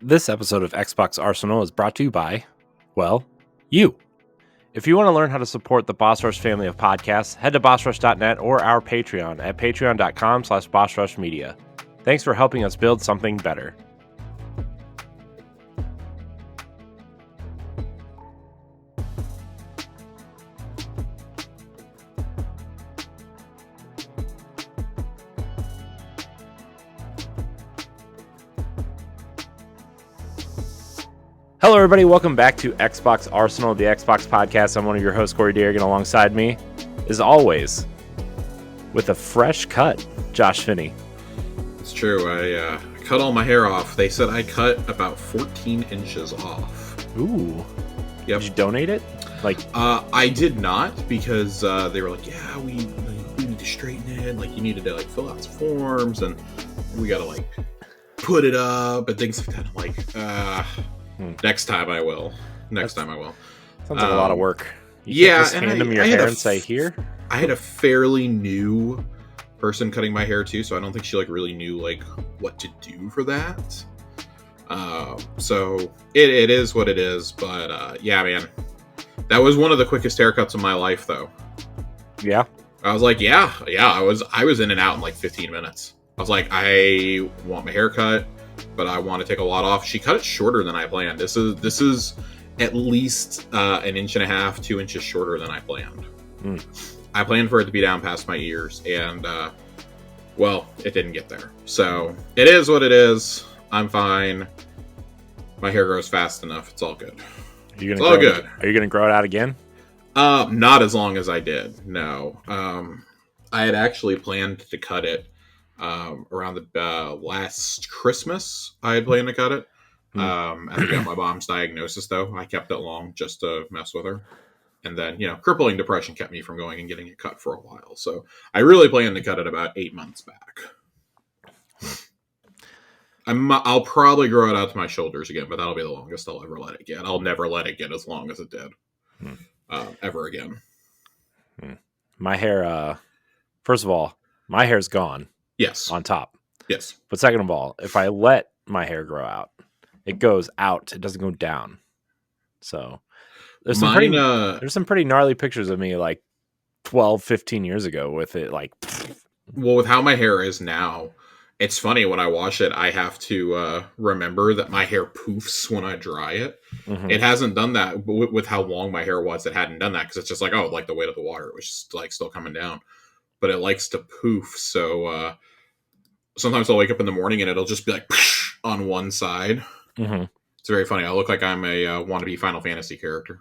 This episode of Xbox Arsenal is brought to you by, well, you. If you want to learn how to support the Boss Rush family of podcasts, head to bossrush.net or our Patreon at patreon.com/bossrushmedia. Thanks for helping us build something better. Hello, everybody. Welcome back to Xbox Arsenal, the Xbox podcast. I'm one of your hosts, Corey Dirrig, and alongside me, as always, with a fresh cut, Josh Finney. It's true. I cut all my hair off. They said I cut about 14 inches off. Ooh. Yep. Did you donate it? I did not because they were like, yeah, we need to straighten it. Like, you needed to fill out some forms, and we got to put it up and things like that. I'm like, next time I will. Time I will. Sounds like a lot of work. You can't just hand them your hair and say, here? I had a fairly new person cutting my hair too, so I don't think she really knew what to do for that. So it is what it is, but yeah, man, that was one of the quickest haircuts of my life, though. Yeah, I was like, yeah, I was in and out in 15 minutes. I was like, I want my hair cut, but I want to take a lot off. She cut it shorter than I planned. This is at least an inch and a half, 2 inches shorter than I planned. I planned for it to be down past my ears, and well, it didn't get there. So it is what it is. I'm fine. My hair grows fast enough. It's all good. Are you going to grow it out again? Not as long as I did. No. I had actually planned to cut it around the last Christmas. I had planned to cut it. After I got my mom's diagnosis, though, I kept it long just to mess with her. And then, crippling depression kept me from going and getting it cut for a while. So I really planned to cut it about 8 months back. I'll probably grow it out to my shoulders again, but that'll be the longest I'll ever let it get. I'll never let it get as long as it did ever again. My hair, first of all, my hair's gone. Yes. On top. Yes. But second of all, if I let my hair grow out, it goes out. It doesn't go down. So there's some pretty gnarly pictures of me 12, 15 years ago with it Well, with how my hair is now, it's funny when I wash it, I have to remember that my hair poofs when I dry it. Mm-hmm. It hasn't done that with how long my hair was. It hadn't done that because it's just the weight of the water. It was just still coming down. But it likes to poof, so sometimes I'll wake up in the morning and it'll just be on one side. Mm-hmm. It's very funny. I look like I'm a wannabe Final Fantasy character.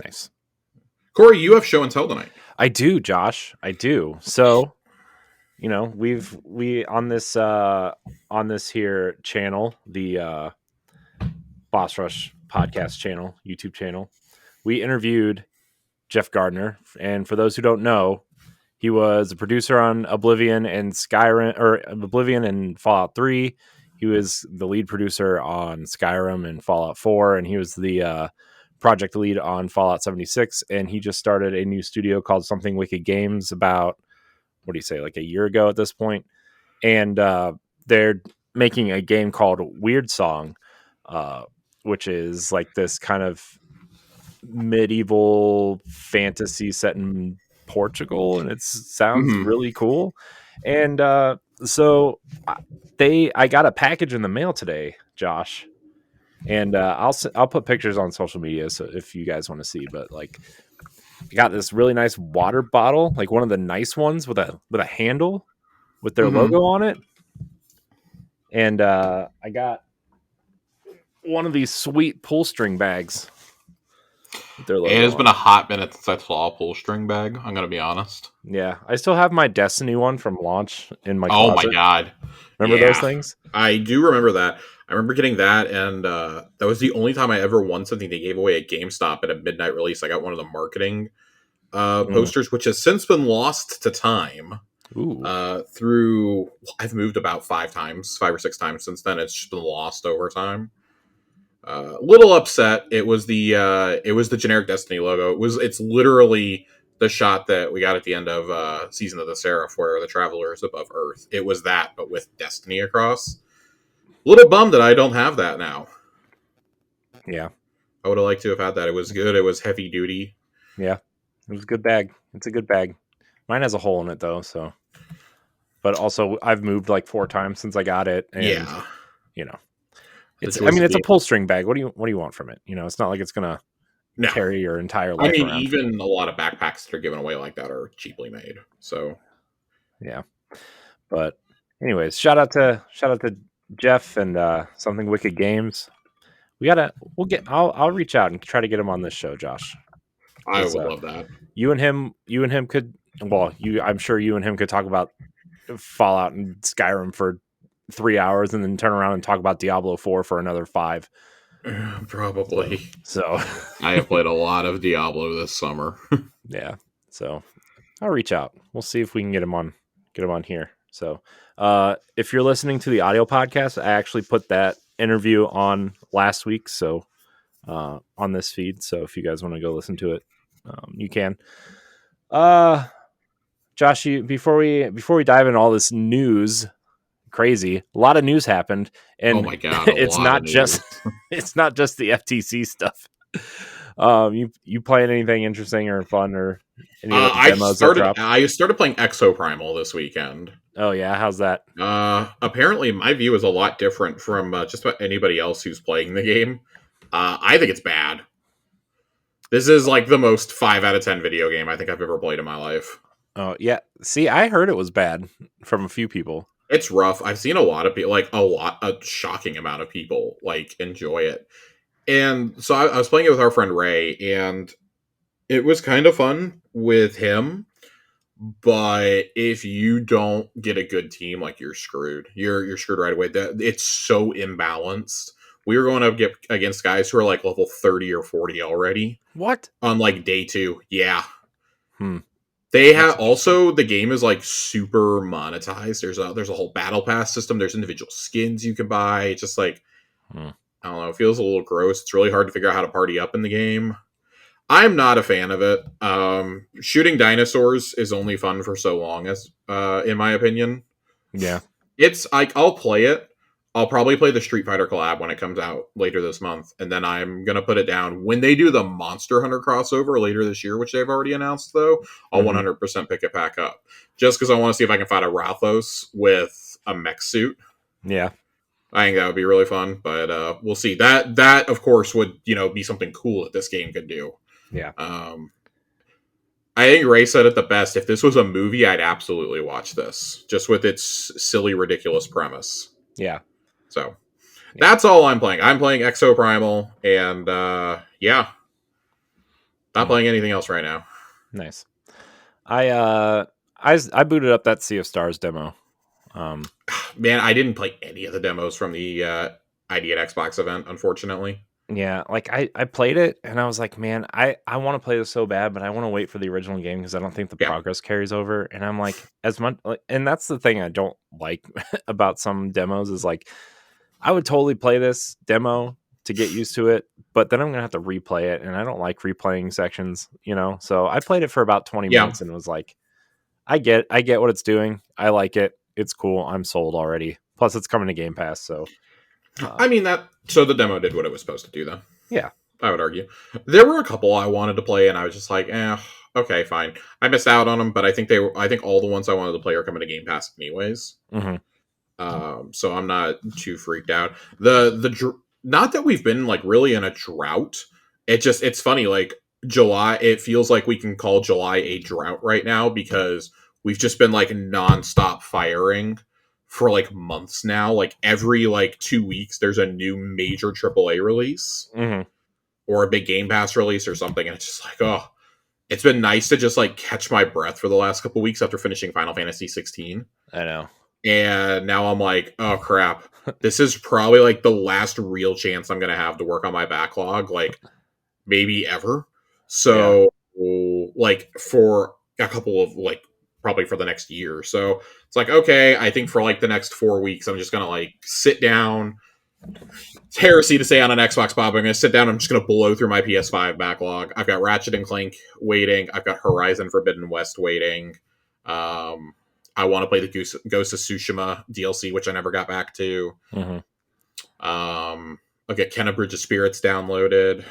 Nice. Corey, you have show and tell tonight. I do, Josh. I do. So, we on this here channel, the Boss Rush podcast channel, YouTube channel, we interviewed Jeff Gardner, and for those who don't know, he was a producer on Oblivion and Oblivion and Fallout 3. He was the lead producer on Skyrim and Fallout 4, and he was the project lead on Fallout 76. And he just started a new studio called Something Wicked Games about, a year ago at this point. And they're making a game called Weird Song, which is this kind of medieval fantasy set in Portugal, and it sounds really cool. And so I got a package in the mail today, Josh, and I'll put pictures on social media so if you guys want to see. But I got this really nice water bottle, one of the nice ones with a handle with their logo on it, and I got one of these sweet pull string bags. It has been a hot minute since I saw a pull string bag. I'm going to be honest. Yeah, I still have my Destiny one from launch in my closet. Oh my god! Remember those things? I do remember that. I remember getting that, and that was the only time I ever won something they gave away at GameStop at a midnight release. I got one of the marketing posters, which has since been lost to time. Through I've moved about 5 or 6 times since then. It's just been lost over time. Little upset. It was the generic Destiny logo. It's literally the shot that we got at the end of Season of the Seraph, where the Traveler is above Earth. It was that, but with Destiny across. little bummed that I don't have that now. Yeah. I would have liked to have had that. It was good. It was heavy duty. Yeah. It was a good bag. It's a good bag. Mine has a hole in it though, so. But also, I've moved like 4 times since I got it, and Yeah. you know, The I joys mean, of it's a being pull string bag. What do you want from it? It's not like it's gonna no. carry your entire I life mean, around. even a lot of backpacks that are given away like that are cheaply made. So Yeah. But anyways, shout out to Jeff and Something Wicked Games. I'll reach out and try to get him on this show, Josh. I Because would love that. you and him could, well, I'm sure you and him could talk about Fallout and Skyrim for 3 hours and then turn around and talk about Diablo 4 for another 5. Probably. So I have played a lot of Diablo this summer. yeah. So I'll reach out. We'll see if we can get him on here. So if you're listening to the audio podcast, I actually put that interview on last week, so on this feed. So if you guys want to go listen to it, you can. Josh, before we dive into all this news, crazy, a lot of news happened, and Oh my god, a it's lot not of just news. it's not just the FTC stuff. You playing anything interesting or fun or any of those demos that dropped? I started playing Exoprimal this weekend. Oh yeah, how's that? Apparently my view is a lot different from just about anybody else who's playing the game. I think it's bad. This is like the most 5 out of 10 video game I think I've ever played in my life. Oh yeah. See, I heard it was bad from a few people. It's rough. I've seen a lot of people, a shocking amount of people, enjoy it. And so I was playing it with our friend Ray, and it was kind of fun with him. But if you don't get a good team, you're screwed. You're screwed right away. It's so imbalanced. We were going up against guys who are level 30 or 40 already. What? On day 2. Yeah. They have also, the game is super monetized. There's a whole battle pass system. There's individual skins you can buy. It's just I don't know. It feels a little gross. It's really hard to figure out how to party up in the game. I'm not a fan of it. Shooting dinosaurs is only fun for so long, as in my opinion. Yeah. It's I'll play it. I'll probably play the Street Fighter collab when it comes out later this month, and then I'm gonna put it down when they do the Monster Hunter crossover later this year, which they've already announced. Though I'll 100% pick it back up, just because I want to see if I can fight a Rathos with a mech suit. Yeah, I think that would be really fun, but we'll see. That of course would be something cool that this game could do. Yeah. I think Ray said it the best. If this was a movie, I'd absolutely watch this, just with its silly, ridiculous premise. Yeah. So that's all I'm playing. I'm playing Exoprimal, and not playing anything else right now. Nice. I booted up that Sea of Stars demo. Man, I didn't play any of the demos from the ID at Xbox event, unfortunately. Yeah, I played it and I was like, man, I want to play this so bad, but I want to wait for the original game because I don't think the progress carries over. And I'm like, and that's the thing I don't like about some demos is I would totally play this demo to get used to it, but then I'm gonna have to replay it, and I don't like replaying sections, So I played it for about 20 minutes and was like, I get what it's doing. I like it. It's cool. I'm sold already. Plus, it's coming to Game Pass, so. I mean so the demo did what it was supposed to do, though. Yeah, I would argue. There were a couple I wanted to play, and I was just like, okay, fine. I missed out on them, but I think all the ones I wanted to play are coming to Game Pass anyways. So I'm not too freaked out. Not that we've been really in a drought. It's funny. July, it feels like we can call July a drought right now because we've just been nonstop firing for months now. Every 2 weeks, there's a new major AAA release or a big Game Pass release or something, and it's just it's been nice to just catch my breath for the last couple weeks after finishing Final Fantasy 16. I know. And now I'm like, oh crap, this is probably the last real chance I'm gonna have to work on my backlog, maybe ever. So for a couple of probably for the next year. So it's okay, I think for the next 4 weeks, I'm just gonna sit down. It's heresy to say on an Xbox Bob. I'm gonna sit down. I'm just gonna blow through my PS5 backlog. I've got Ratchet and Clank waiting. I've got Horizon Forbidden West waiting. I want to play the Ghost of Tsushima DLC, which I never got back to. I'll get Kenna Bridge of Spirits downloaded.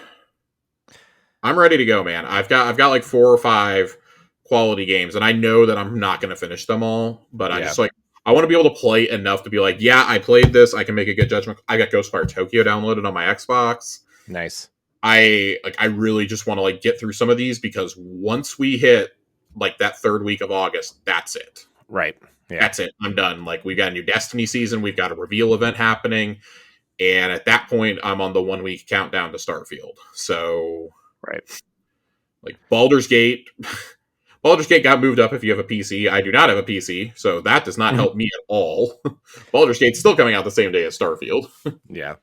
I'm ready to go, man. I've got like 4 or 5 quality games, and I know that I'm not going to finish them all, but I just like, I want to be able to play enough to be like, yeah, I played this. I can make a good judgment. I got Ghostfire Tokyo downloaded on my Xbox. Nice. I really just want to like get through some of these, because once we hit like that 3rd week of August, that's it. Right. Yeah. That's it. I'm done. Like, we've got a new Destiny season. We've got a reveal event happening. And at that point, I'm on the 1-week countdown to Starfield. So, right. Like Baldur's Gate. Baldur's Gate got moved up if you have a PC. I do not have a PC, so that does not help me at all. Baldur's Gate's still coming out the same day as Starfield. Yeah.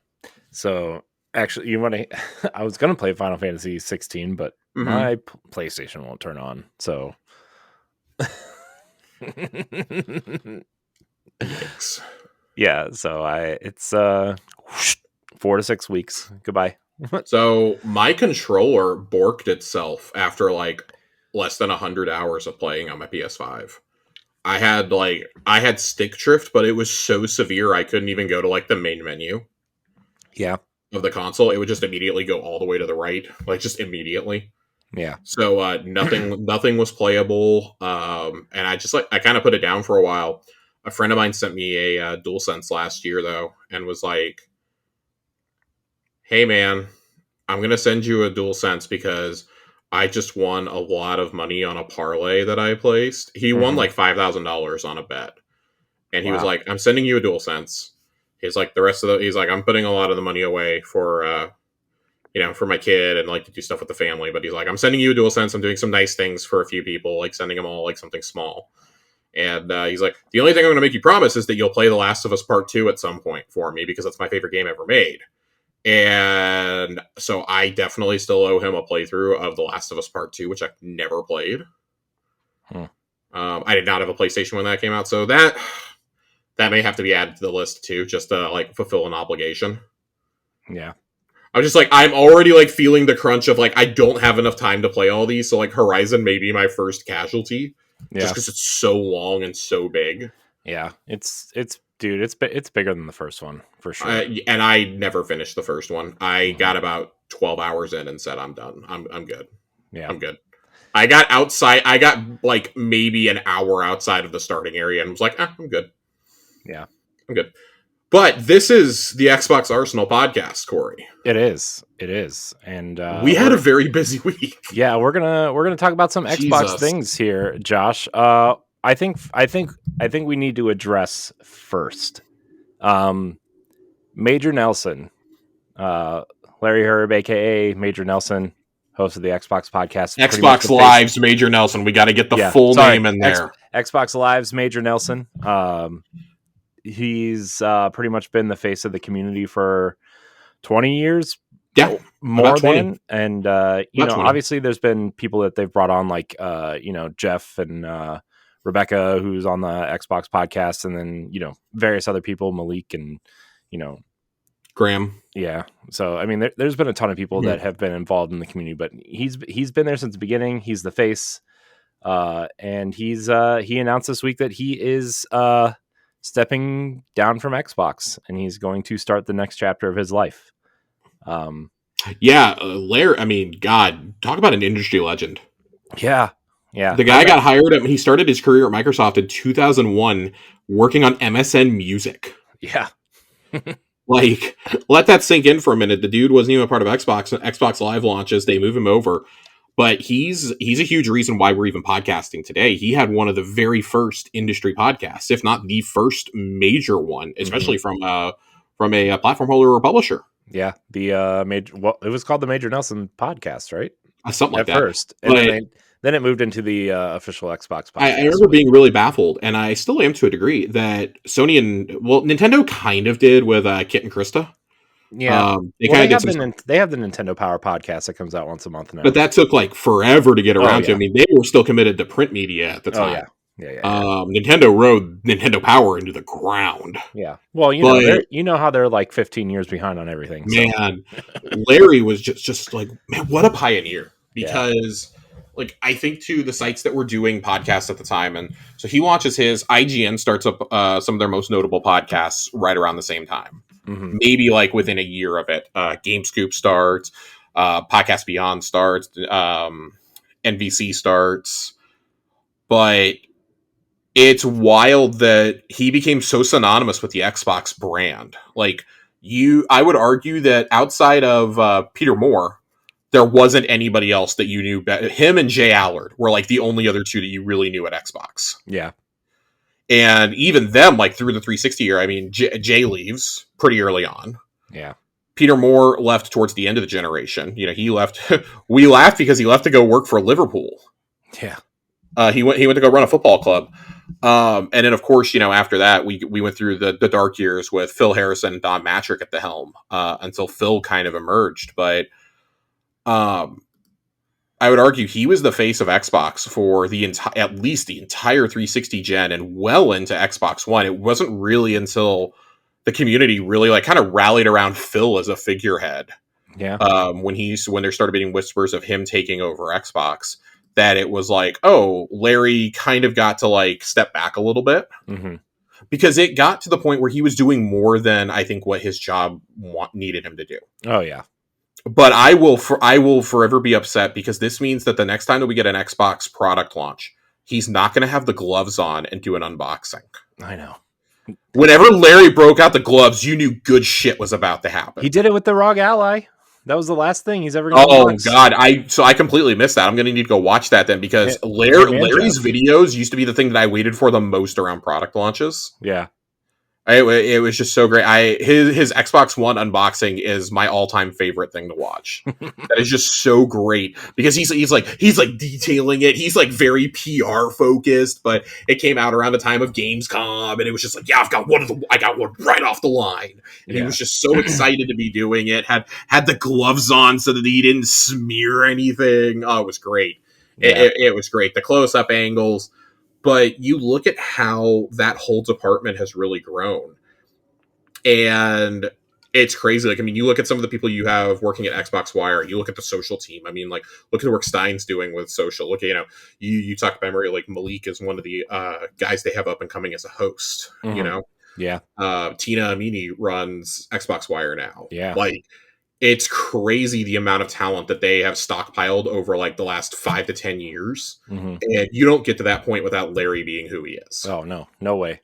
So, actually, you want to... I was going to play Final Fantasy 16, but my PlayStation won't turn on, so... Yikes. Yeah, so it's 4 to 6 weeks. Goodbye. So my controller borked itself after like less than 100 hours of playing on my PS5. I had stick drift, but it was so severe I couldn't even go to like the main menu. Yeah. Of the console. It would just immediately go all the way to the right, like just immediately. Yeah. So nothing was playable. And I kind of put it down for a while. A friend of mine sent me a DualSense last year though, and was like, "Hey man, I'm gonna send you a DualSense because I just won a lot of money on a parlay that I placed." He won like $5,000 on a bet, and he was like, "I'm sending you a DualSense." He's like, I'm putting a lot of the money away for for my kid and like to do stuff with the family. But he's like, I'm sending you a DualSense. I'm doing some nice things for a few people, like sending them all like something small. And he's like, the only thing I'm going to make you promise is that you'll play The Last of Us Part 2 at some point for me, because that's my favorite game ever made. And so I definitely still owe him a playthrough of The Last of Us Part 2, which I've never played. I did not have a PlayStation when that came out, so that may have to be added to the list too, just to like fulfill an obligation. Yeah. I was just like, I'm already like feeling the crunch of like, I don't have enough time to play all these. So like Horizon may be my first casualty, just because it's so long and so big. Yeah, it's bigger than the first one for sure. And I never finished the first one. I got about 12 hours in and said, I'm done. I'm good. Yeah, I'm good. I got outside. I got like maybe an hour outside of the starting area and was like, I'm good. Yeah, I'm good. But this is the Xbox Arsenal podcast, Corey. It is, and we had a very busy week. Yeah, we're gonna talk about some Xbox things here, Josh. I think we need to address first, Major Nelson, Larry Herb, aka Major Nelson, host of the Xbox podcast. Xbox Live's Major Nelson. We got to get the full name in there. Xbox Live's Major Nelson. He's pretty much been the face of the community for 20 years. Yeah, more than. And, obviously there's been people that they've brought on like, Jeff and Rebecca, who's on the Xbox podcast, and then, various other people, Malik and, Graham. Yeah. So, I mean, there's been a ton of people that have been involved in the community, but he's been there since the beginning. He's the face. And he announced this week that he is, stepping down from Xbox, and he's going to start the next chapter of his life. Larry, I mean, God, talk about an industry legend. Yeah. The guy got hired he started his career at Microsoft in 2001 working on MSN Music. Yeah. Like, let that sink in for a minute. The dude wasn't even a part of Xbox Live launches. They move him over. But he's a huge reason why we're even podcasting today. He had one of the very first industry podcasts, if not the first major one, especially from a platform holder or publisher. Yeah, the it was called the Major Nelson podcast, right? Something like that. First, and then it moved into the official Xbox podcast. I remember being really baffled, and I still am to a degree, that Sony and Nintendo kind of did with Kit and Krista. Yeah, they have the Nintendo Power podcast that comes out once a month now. But that took like forever to get around to. I mean, they were still committed to print media at the time. Yeah. Nintendo rode Nintendo Power into the ground. Yeah. Well, how they're like 15 years behind on everything. So. Man, Larry was just like, man, what a pioneer. Because like, I think to the sites that were doing podcasts at the time, and so he launches his IGN starts up some of their most notable podcasts right around the same time. maybe like within a year of it. Game Scoop starts, Podcast Beyond starts, NVC starts, but it's wild that he became so synonymous with the Xbox brand. Like I would argue that outside of Peter Moore, there wasn't anybody else that you knew. Him and Jay Allard were like the only other two that you really knew at Xbox. Yeah. And even them, like through the 360 year, I mean, Jay leaves pretty early on. Yeah. Peter Moore left towards the end of the generation. You know, he left. We laughed because he left to go work for Liverpool. Yeah. He went to go run a football club. And then, of course, you know, after that, we went through the dark years with Phil Harrison and Don Matrick at the helm until Phil kind of emerged. But I would argue he was the face of Xbox for at least the entire 360 gen and well into Xbox One. It wasn't really until the community really like kind of rallied around Phil as a figurehead. Yeah. When there started being whispers of him taking over Xbox, that it was like, oh, Larry kind of got to like step back a little bit because it got to the point where he was doing more than I think what his job needed him to do. Oh yeah. But I will forever be upset because this means that the next time that we get an Xbox product launch, he's not going to have the gloves on and do an unboxing. I know. Whenever Larry broke out the gloves, you knew good shit was about to happen. He did it with the ROG Ally. That was the last thing he's ever going to unbox. God, I completely missed that. I'm going to need to go watch that then because Larry's videos used to be the thing that I waited for the most around product launches. Yeah. It was just so great. His Xbox One unboxing is my all-time favorite thing to watch. That is just so great because he's like detailing it. He's like very PR focused, but it came out around the time of Gamescom, and it was just like, yeah, I got one right off the line, and he was just so excited to be doing it. Had the gloves on so that he didn't smear anything. Oh, it was great. Yeah. It was great. The close-up angles. But you look at how that whole department has really grown. And it's crazy. Like, I mean, you look at some of the people you have working at Xbox Wire, you look at the social team. I mean, like, look at the work Stein's doing with social. Look at, you talk about memory, like Malik is one of the guys they have up and coming as a host, Yeah. Tina Amini runs Xbox Wire now. Yeah. Like, it's crazy the amount of talent that they have stockpiled over like the last 5 to 10 years. And you don't get to that point without Larry being who he is. Oh, no way.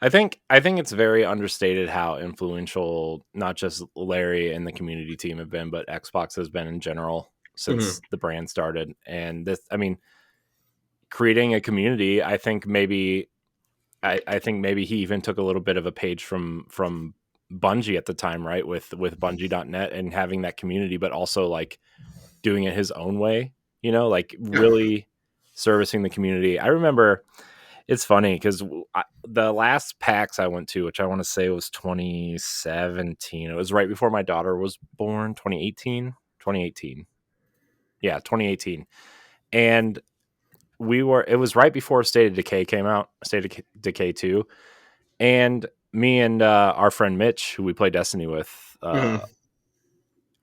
I think it's very understated how influential not just Larry and the community team have been, but Xbox has been in general since the brand started. And this, I mean, creating a community, I think maybe he even took a little bit of a page from Bungie at the time, right? With Bungie.net and having that community, but also like doing it his own way, like really servicing the community. I remember it's funny because the last PAX I went to, which I want to say was 2017. It was right before my daughter was born, 2018. Yeah, 2018. And it was right before State of Decay came out, State of Decay 2. And me and our friend Mitch, who we play Destiny with,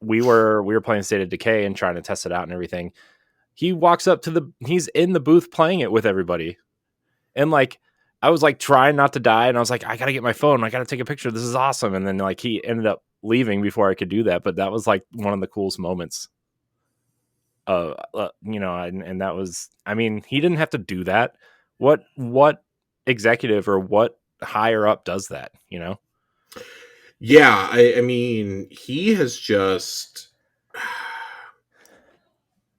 we were playing State of Decay and trying to test it out and everything. He walks up he's in the booth playing it with everybody. And like, I was like trying not to die. And I was like, I got to get my phone. I got to take a picture. This is awesome. And then like, he ended up leaving before I could do that. But that was like one of the coolest moments. And that was, I mean, he didn't have to do that. What executive or what higher up does that, Yeah, I mean, he has just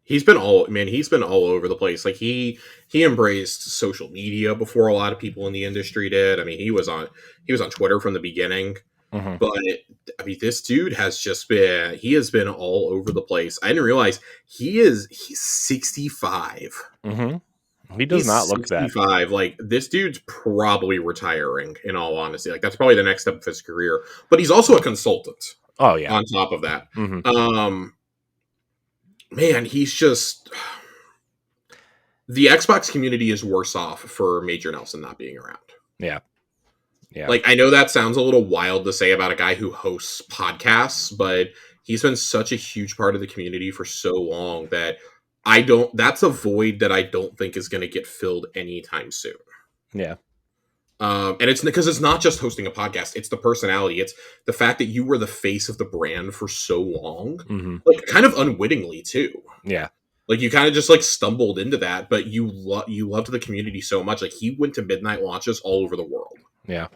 he's been all over the place. Like he embraced social media before a lot of people in the industry did. I mean, he was on Twitter from the beginning. But I mean, this dude has been all over the place. I didn't realize he's 65. He does not look 65. Like, this dude's probably retiring, in all honesty. Like, that's probably the next step of his career. But he's also a consultant. Oh, yeah. On top of that. Man, he's just... The Xbox community is worse off for Major Nelson not being around. Yeah. Yeah. Like, I know that sounds a little wild to say about a guy who hosts podcasts, but he's been such a huge part of the community for so long that that's a void that I don't think is going to get filled anytime soon. Yeah. And it's because it's not just hosting a podcast; it's the personality. It's the fact that you were the face of the brand for so long, Mm-hmm. like kind of unwittingly too. Yeah. Like you kind of just like stumbled into that, but you loved the community so much. Like he went to midnight launches all over the world. Yeah.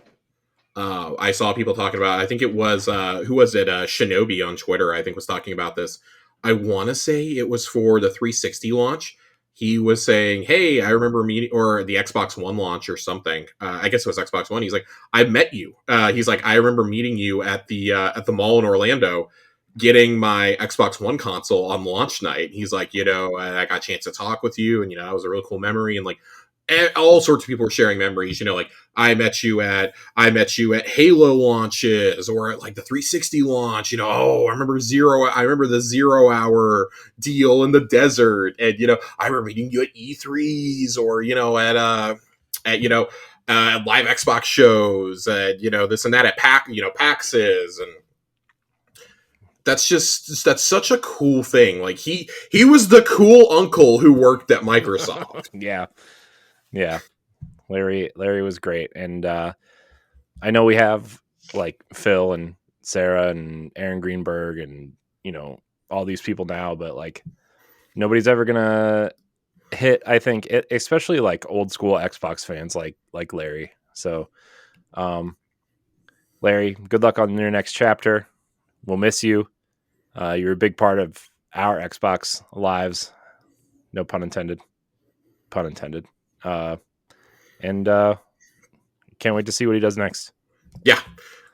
I saw people talking about. I think it was who was it? Shinobi on Twitter. I think was talking about this. I want to say it was for the 360 launch. He was saying, "Hey, I remember meeting or the Xbox One launch or something. I guess it was Xbox One." He's like, "I met you." He's like, "I remember meeting you at the mall in Orlando, getting my Xbox One console on launch night." He's like, I got a chance to talk with you, and that was a really cool memory, and like all sorts of people were sharing memories. Like I met you at Halo launches or at like the 360 launch. I remember the 0 hour deal in the desert, and I remember meeting you at E3s or at live Xbox shows, this and that at PAXs, and that's such a cool thing. Like he was the cool uncle who worked at Microsoft. Yeah. Larry was great. And I know we have like Phil and Sarah and Aaron Greenberg and, all these people now, but like nobody's ever going to hit, I think, especially like old school Xbox fans like Larry. So, Larry, good luck on your next chapter. We'll miss you. You're a big part of our Xbox lives. No pun intended. Pun intended. And can't wait to see what he does next. Yeah,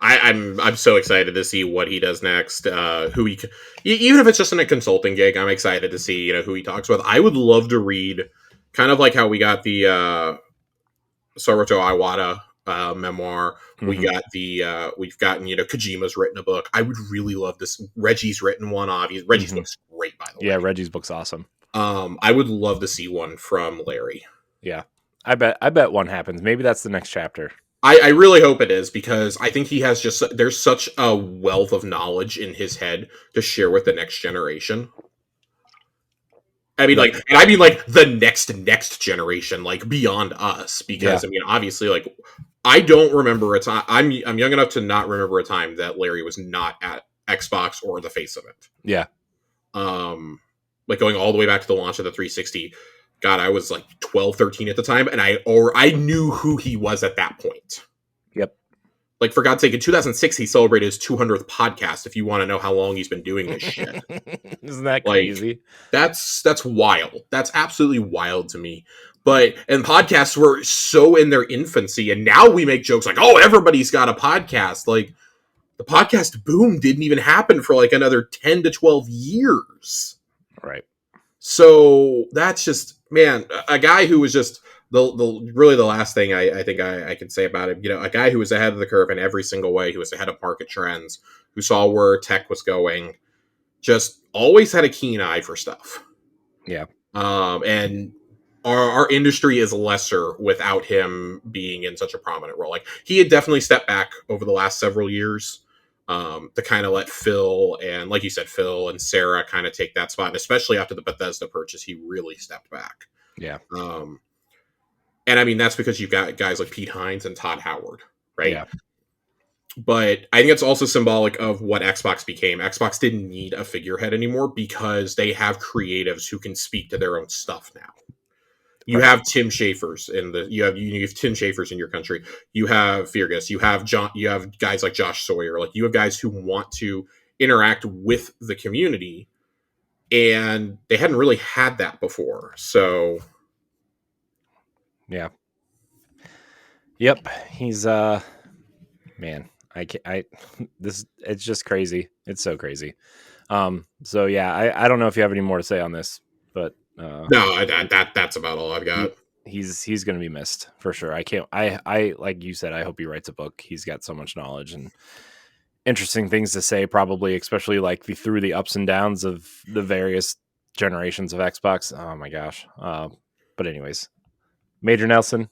I'm so excited to see what he does next. Who he, even if it's just in a consulting gig, I'm excited to see who he talks with. I would love to read, kind of like how we got the Soroto Iwata memoir. Mm-hmm. We've gotten Kojima's written a book. I would really love this. Reggie's written one. Obviously, Reggie's book's great, by the way. Yeah, Reggie's book's awesome. I would love to see one from Larry. Yeah, I bet one happens. Maybe that's the next chapter. I really hope it is, because I think he has there's such a wealth of knowledge in his head to share with the next generation. I mean, like the next generation, like beyond us, because obviously, like I don't remember a time. I'm young enough to not remember a time that Larry was not at Xbox or the face of it. Yeah. Like going all the way back to the launch of the 360. God, I was like 12, 13 at the time, and I knew who he was at that point. Yep. Like, for God's sake, in 2006, he celebrated his 200th podcast, if you want to know how long he's been doing this shit. Isn't that crazy? That's wild. That's absolutely wild to me. And podcasts were so in their infancy, and now we make jokes like, oh, everybody's got a podcast. Like, the podcast boom didn't even happen for like another 10 to 12 years. Right. So that's just, man, a guy who was just really the last thing I think I can say about him. A guy who was ahead of the curve in every single way, who was ahead of market trends, who saw where tech was going, just always had a keen eye for stuff. Yeah. And our industry is lesser without him being in such a prominent role. Like, he had definitely stepped back over the last several years. To kind of let Phil and, like you said, Phil and Sarah kind of take that spot, and especially after the Bethesda purchase, he really stepped back. Yeah. And I mean, that's because you've got guys like Pete Hines and Todd Howard, right? Yeah. But I think it's also symbolic of what Xbox became. Xbox didn't need a figurehead anymore because they have creatives who can speak to their own stuff now. You have Tim Schafer's you have Tim Schafer's in your country. You have Fergus. You have guys like Josh Sawyer. Like, you have guys who want to interact with the community, and they hadn't really had that before. So, yeah. Yep. He's man. It's just crazy. It's so crazy. So yeah, I don't know if you have any more to say on this, but no, that's about all I've got. He's going to be missed for sure. I like you said, I hope he writes a book. He's got so much knowledge and interesting things to say, probably, especially like through the ups and downs of the various generations of Xbox. Oh my gosh. But anyways, Major Nelson,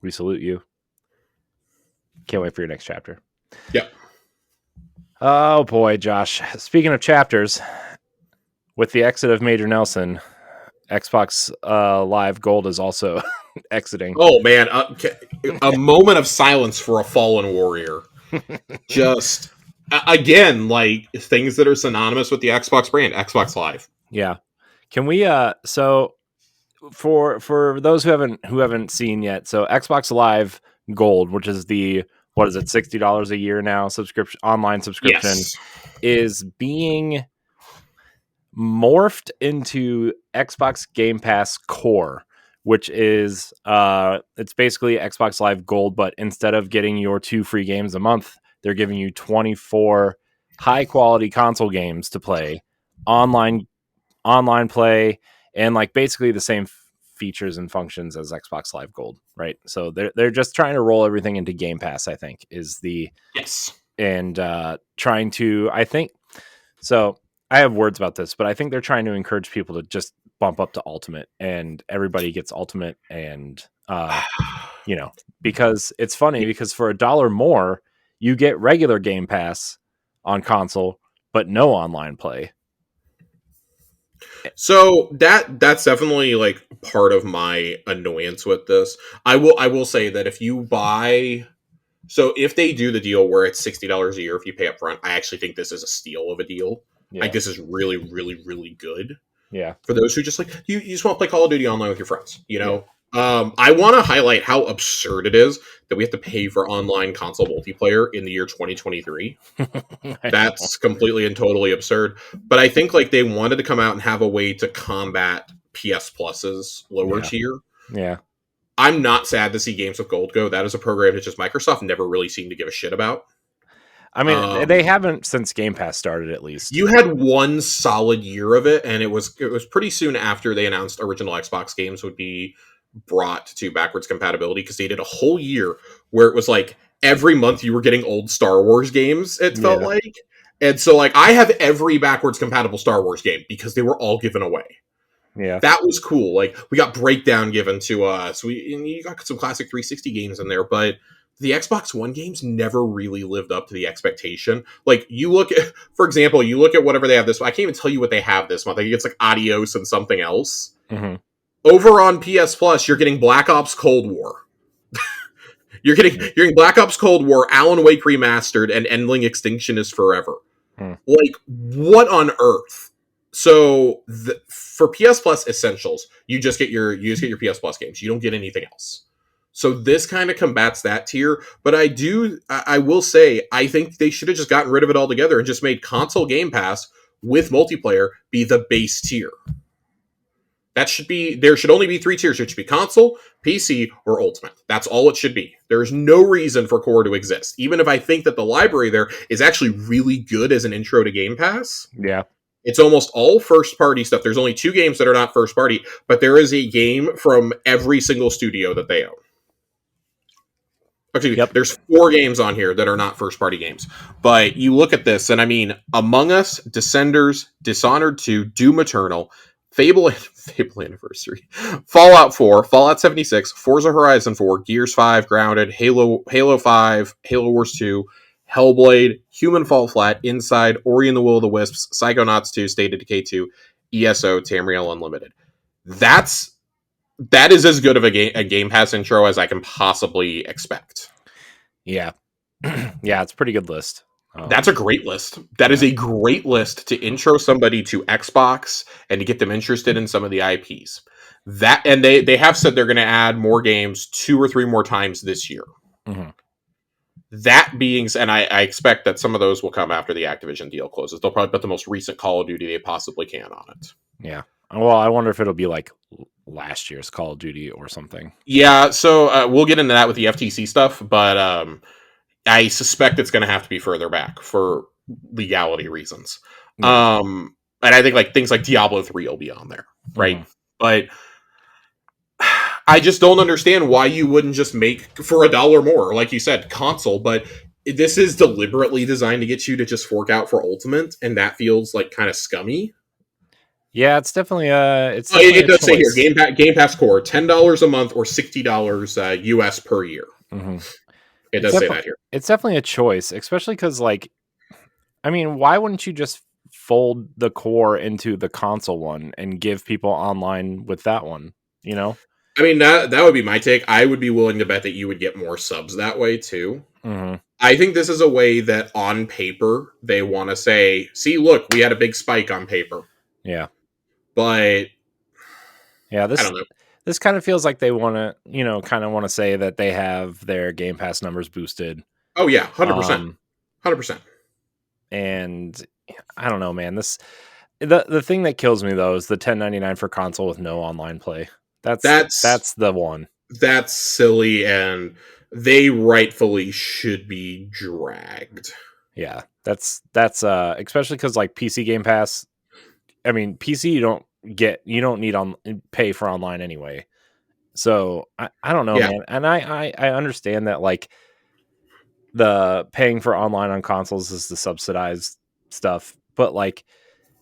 we salute you. Can't wait for your next chapter. Yep. Oh boy, Josh. Speaking of chapters, with the exit of Major Nelson, Xbox Live Gold is also exiting. Oh man, a moment of silence for a fallen warrior. Just again, like things that are synonymous with the Xbox brand, Xbox Live. Yeah. Can we so for those who haven't seen yet, so Xbox Live Gold, which is the what is it, $60 a year now online subscription, Yes. is being morphed into Xbox Game Pass Core, which is it's basically Xbox Live Gold, but instead of getting your 2 free games a month, they're giving you 24 high quality console games to play, online play, and like basically the same features and functions as Xbox Live Gold, right? So they're just trying to roll everything into Game Pass, I think, is the Yes. and trying to, I think so. I have words about this, but I think they're trying to encourage people to just bump up to Ultimate, and everybody gets Ultimate, and because it's funny because for $1 more, you get regular Game Pass on console, but no online play. So that's definitely like part of my annoyance with this. I will say that if you buy, so if they do the deal where it's $60 a year if you pay up front, I actually think this is a steal of a deal. Yeah. Like this is really, really, really good. Yeah. For those who just like you just want to play Call of Duty online with your friends, you know. Yeah. I want to highlight how absurd it is that we have to pay for online console multiplayer in the year 2023. That's completely and totally absurd. But I think like they wanted to come out and have a way to combat PS Plus's lower tier. Yeah. I'm not sad to see games with Gold go. That is a program that just Microsoft never really seemed to give a shit about. I mean, they haven't since Game Pass started, at least. You had one solid year of it, and it was pretty soon after they announced original Xbox games would be brought to backwards compatibility, because they did a whole year where it was like every month you were getting old Star Wars games, it felt like. And so like I have every backwards compatible Star Wars game because they were all given away. Yeah. That was cool. Like we got Breakdown given to us. You got some classic 360 games in there, but the Xbox One games never really lived up to the expectation. Like you look at, for example, you look at whatever they have this. I can't even tell you what they have this month. I think it's like Adios and something else. Mm-hmm. Over on PS Plus, you're getting Black Ops Cold War. you're getting Black Ops Cold War, Alan Wake Remastered, and Endling Extinction is Forever. Like what on earth? So for PS Plus Essentials, you just get your PS Plus games. You don't get anything else. So this kind of combats that tier, but I will say, I think they should have just gotten rid of it altogether and just made console Game Pass with multiplayer be the base tier. There should only be 3 tiers. It should be console, PC, or Ultimate. That's all it should be. There's no reason for Core to exist. Even if I think that the library there is actually really good as an intro to Game Pass. Yeah. It's almost all first-party stuff. There's only 2 games that are not first-party, but there is a game from every single studio that they own. Actually, there's 4 games on here that are not first-party games. But you look at this, and I mean, Among Us, Descenders, Dishonored 2, Doom Eternal, Fable Anniversary, Fallout 4, Fallout 76, Forza Horizon 4, Gears 5, Grounded, Halo 5, Halo Wars 2, Hellblade, Human Fall Flat, Inside, Ori and the Will of the Wisps, Psychonauts 2, State of Decay 2, ESO, Tamriel Unlimited. That is as good of a Game Pass intro as I can possibly expect. Yeah. Yeah, it's a pretty good list. That's a great list. That is a great list to intro somebody to Xbox and to get them interested in some of the IPs. And they have said they're going to add more games 2 or 3 more times this year. Mm-hmm. That being, and I expect that some of those will come after the Activision deal closes. They'll probably put the most recent Call of Duty they possibly can on it. Yeah. Well, I wonder if it'll be like last year's Call of Duty or something. Yeah, so we'll get into that with the FTC stuff, but I suspect it's going to have to be further back for legality reasons. And I think like things like Diablo 3 will be on there, right? Mm-hmm. But I just don't understand why you wouldn't just make for $1 more, like you said, console. But this is deliberately designed to get you to just fork out for Ultimate, and that feels like kind of scummy. Yeah, it's definitely it does say here Game Pass Core $10 a month or $60 US per year. Mm-hmm. It does say that here. It's definitely a choice, especially because, like, I mean, why wouldn't you just fold the Core into the console one and give people online with that one? You know, I mean, that would be my take. I would be willing to bet that you would get more subs that way too. Mm-hmm. I think this is a way that on paper they want to say, see, look, we had a big spike on paper. Yeah. But yeah, I don't know. This kind of feels like they want to, kind of want to say that they have their Game Pass numbers boosted. Oh yeah, 100%. 100%. And I don't know, man. The thing that kills me though is the $10.99 for console with no online play. That's the one. That's silly, and they rightfully should be dragged. Yeah, that's especially because like PC Game Pass. I mean, PC you don't need on pay for online anyway. So I don't know, man. And I understand that like the paying for online on consoles is the subsidized stuff, but like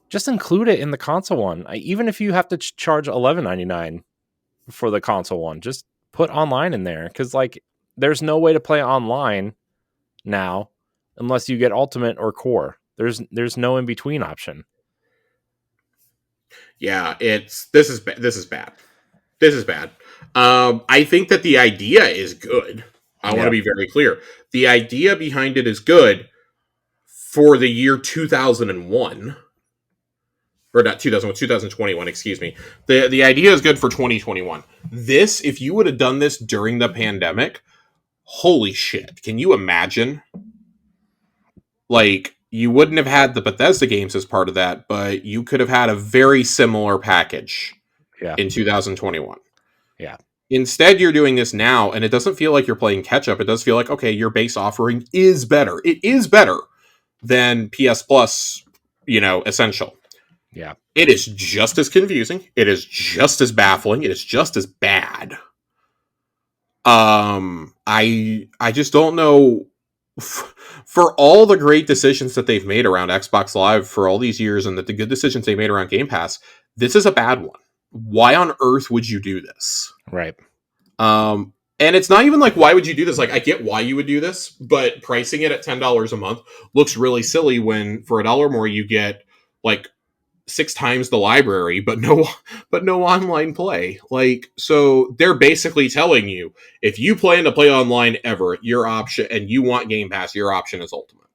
just include it in the console one. Even if you have to charge $11.99 for the console one, just put online in there, because like there's no way to play online now unless you get Ultimate or Core. There's no in between option. Yeah, this is bad. This is bad. I think that the idea is good. I want to be very clear. The idea behind it is good for the year 2001. Or not 2021, excuse me. The idea is good for 2021. This, if you would have done this during the pandemic, holy shit. Can you imagine? Like, you wouldn't have had the Bethesda games as part of that, but you could have had a very similar package in 2021. Yeah. Instead, you're doing this now, and it doesn't feel like you're playing catch-up. It does feel like, okay, your base offering is better. It is better than PS Plus, Essential. Yeah. It is just as confusing. It is just as baffling. It is just as bad. I just don't know. For all the great decisions that they've made around Xbox Live for all these years, and the good decisions they made around Game Pass, this is a bad one. Why on earth would you do this? Right. And it's not even like, why would you do this? Like, I get why you would do this, but pricing it at $10 a month looks really silly when for $1 more you get like 6 times the library, but no online play. Like, so they're basically telling you, if you plan to play online ever, your option, and you want Game Pass, your option is Ultimate.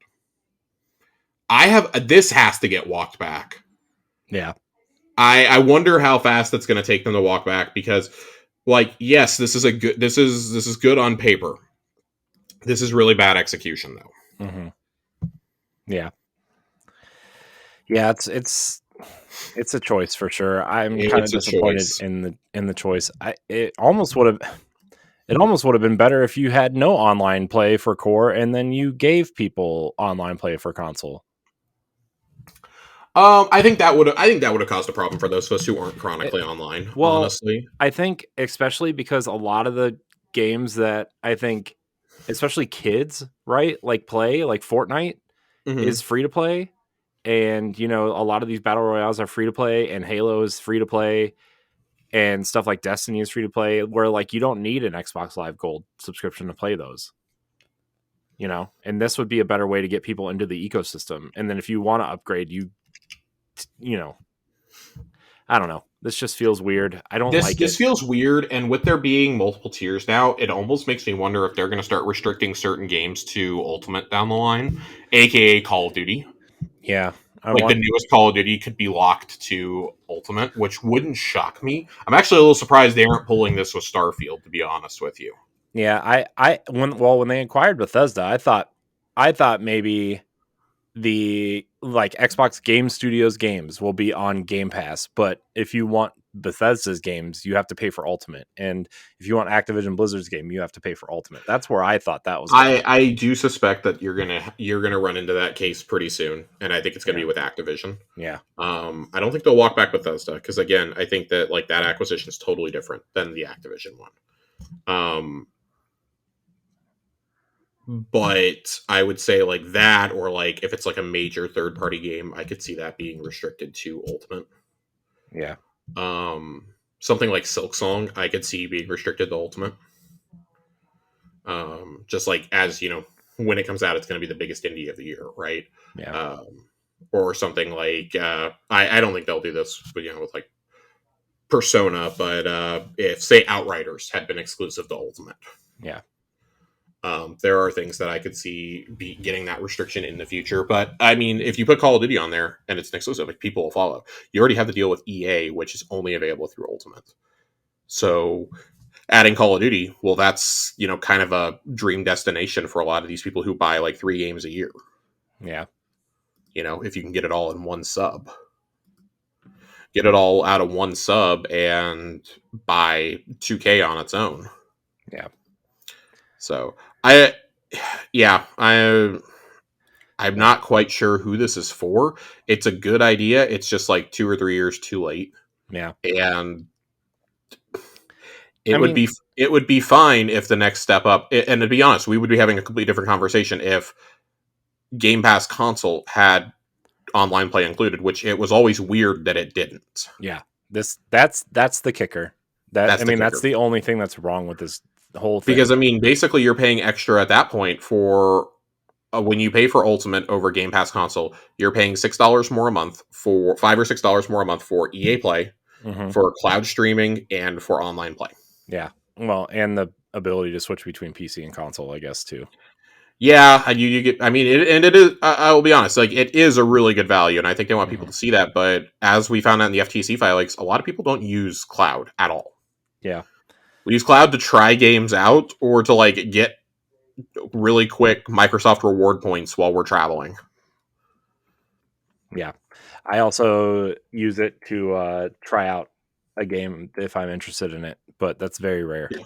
This has to get walked back. Yeah. I wonder how fast it's going to take them to walk back, because like, yes, this is good on paper. This is really bad execution though. Mm-hmm. Yeah. Yeah, it's a choice for sure. I'm kind of disappointed in the choice. It almost would have been better if you had no online play for Core and then you gave people online play for console. I think that would have caused a problem for those of us who aren't chronically online. Well, honestly, I think especially because a lot of the games that I think, especially kids, right, like play, like Fortnite is free to play. And, a lot of these battle royales are free to play, and Halo is free to play, and stuff like Destiny is free to play, where like you don't need an Xbox Live Gold subscription to play those, and this would be a better way to get people into the ecosystem. And then if you want to upgrade, I don't know. This just feels weird. I don't like it. This feels weird, and with there being multiple tiers now, it almost makes me wonder if they're going to start restricting certain games to Ultimate down the line, aka Call of Duty. Yeah. The newest Call of Duty could be locked to Ultimate, which wouldn't shock me. I'm actually a little surprised they aren't pulling this with Starfield, to be honest with you. Yeah, when they acquired Bethesda, I thought maybe the like Xbox Game Studios games will be on Game Pass, but if you want Bethesda's games, you have to pay for Ultimate, and if you want Activision Blizzard's game, you have to pay for Ultimate. That's where I thought that was. I do suspect that you're gonna run into that case pretty soon, and I think it's gonna be with Activision. Yeah. I don't think they'll walk back Bethesda, because again, I think that like that acquisition is totally different than the Activision one. But I would say like that, or like if it's like a major third party game, I could see that being restricted to Ultimate. Yeah. Something like Silksong, I could see being restricted to Ultimate. Just like, as when it comes out, it's going to be the biggest indie of the year, right? Yeah. Or something like I don't think they'll do this, but with like Persona, but if say Outriders had been exclusive to Ultimate, Yeah. There are things that I could see be getting that restriction in the future. But I mean, if you put Call of Duty on there and it's an exclusive, like, people will follow. You already have the deal with EA, which is only available through Ultimate. So adding Call of Duty, well, that's, kind of a dream destination for a lot of these people who buy like 3 games a year. Yeah. If you can get it all in one sub. Get it all out of one sub and buy 2K on its own. Yeah. So I'm not quite sure who this is for. It's a good idea. It's just like 2 or 3 years too late. Yeah. And it would be fine if the next step up, and to be honest, we would be having a completely different conversation if Game Pass console had online play included, which it was always weird that it didn't. Yeah. That's the kicker. That's the only thing that's wrong with this whole thing. Because basically you're paying extra at that point for when you pay for Ultimate over Game Pass console, you're paying $6 more a month for $5 or $6 more a month for EA Play, for cloud streaming, and for online play. Yeah. Well, and the ability to switch between PC and console, I guess, too. Yeah, you get. It is. I will be honest. Like, it is a really good value, and I think they want people to see that. But as we found out in the FTC filings, a lot of people don't use cloud at all. Yeah, we use cloud to try games out or to like get really quick Microsoft reward points while we're traveling. Yeah, I also use it to try out a game if I'm interested in it, but that's very rare. Yeah.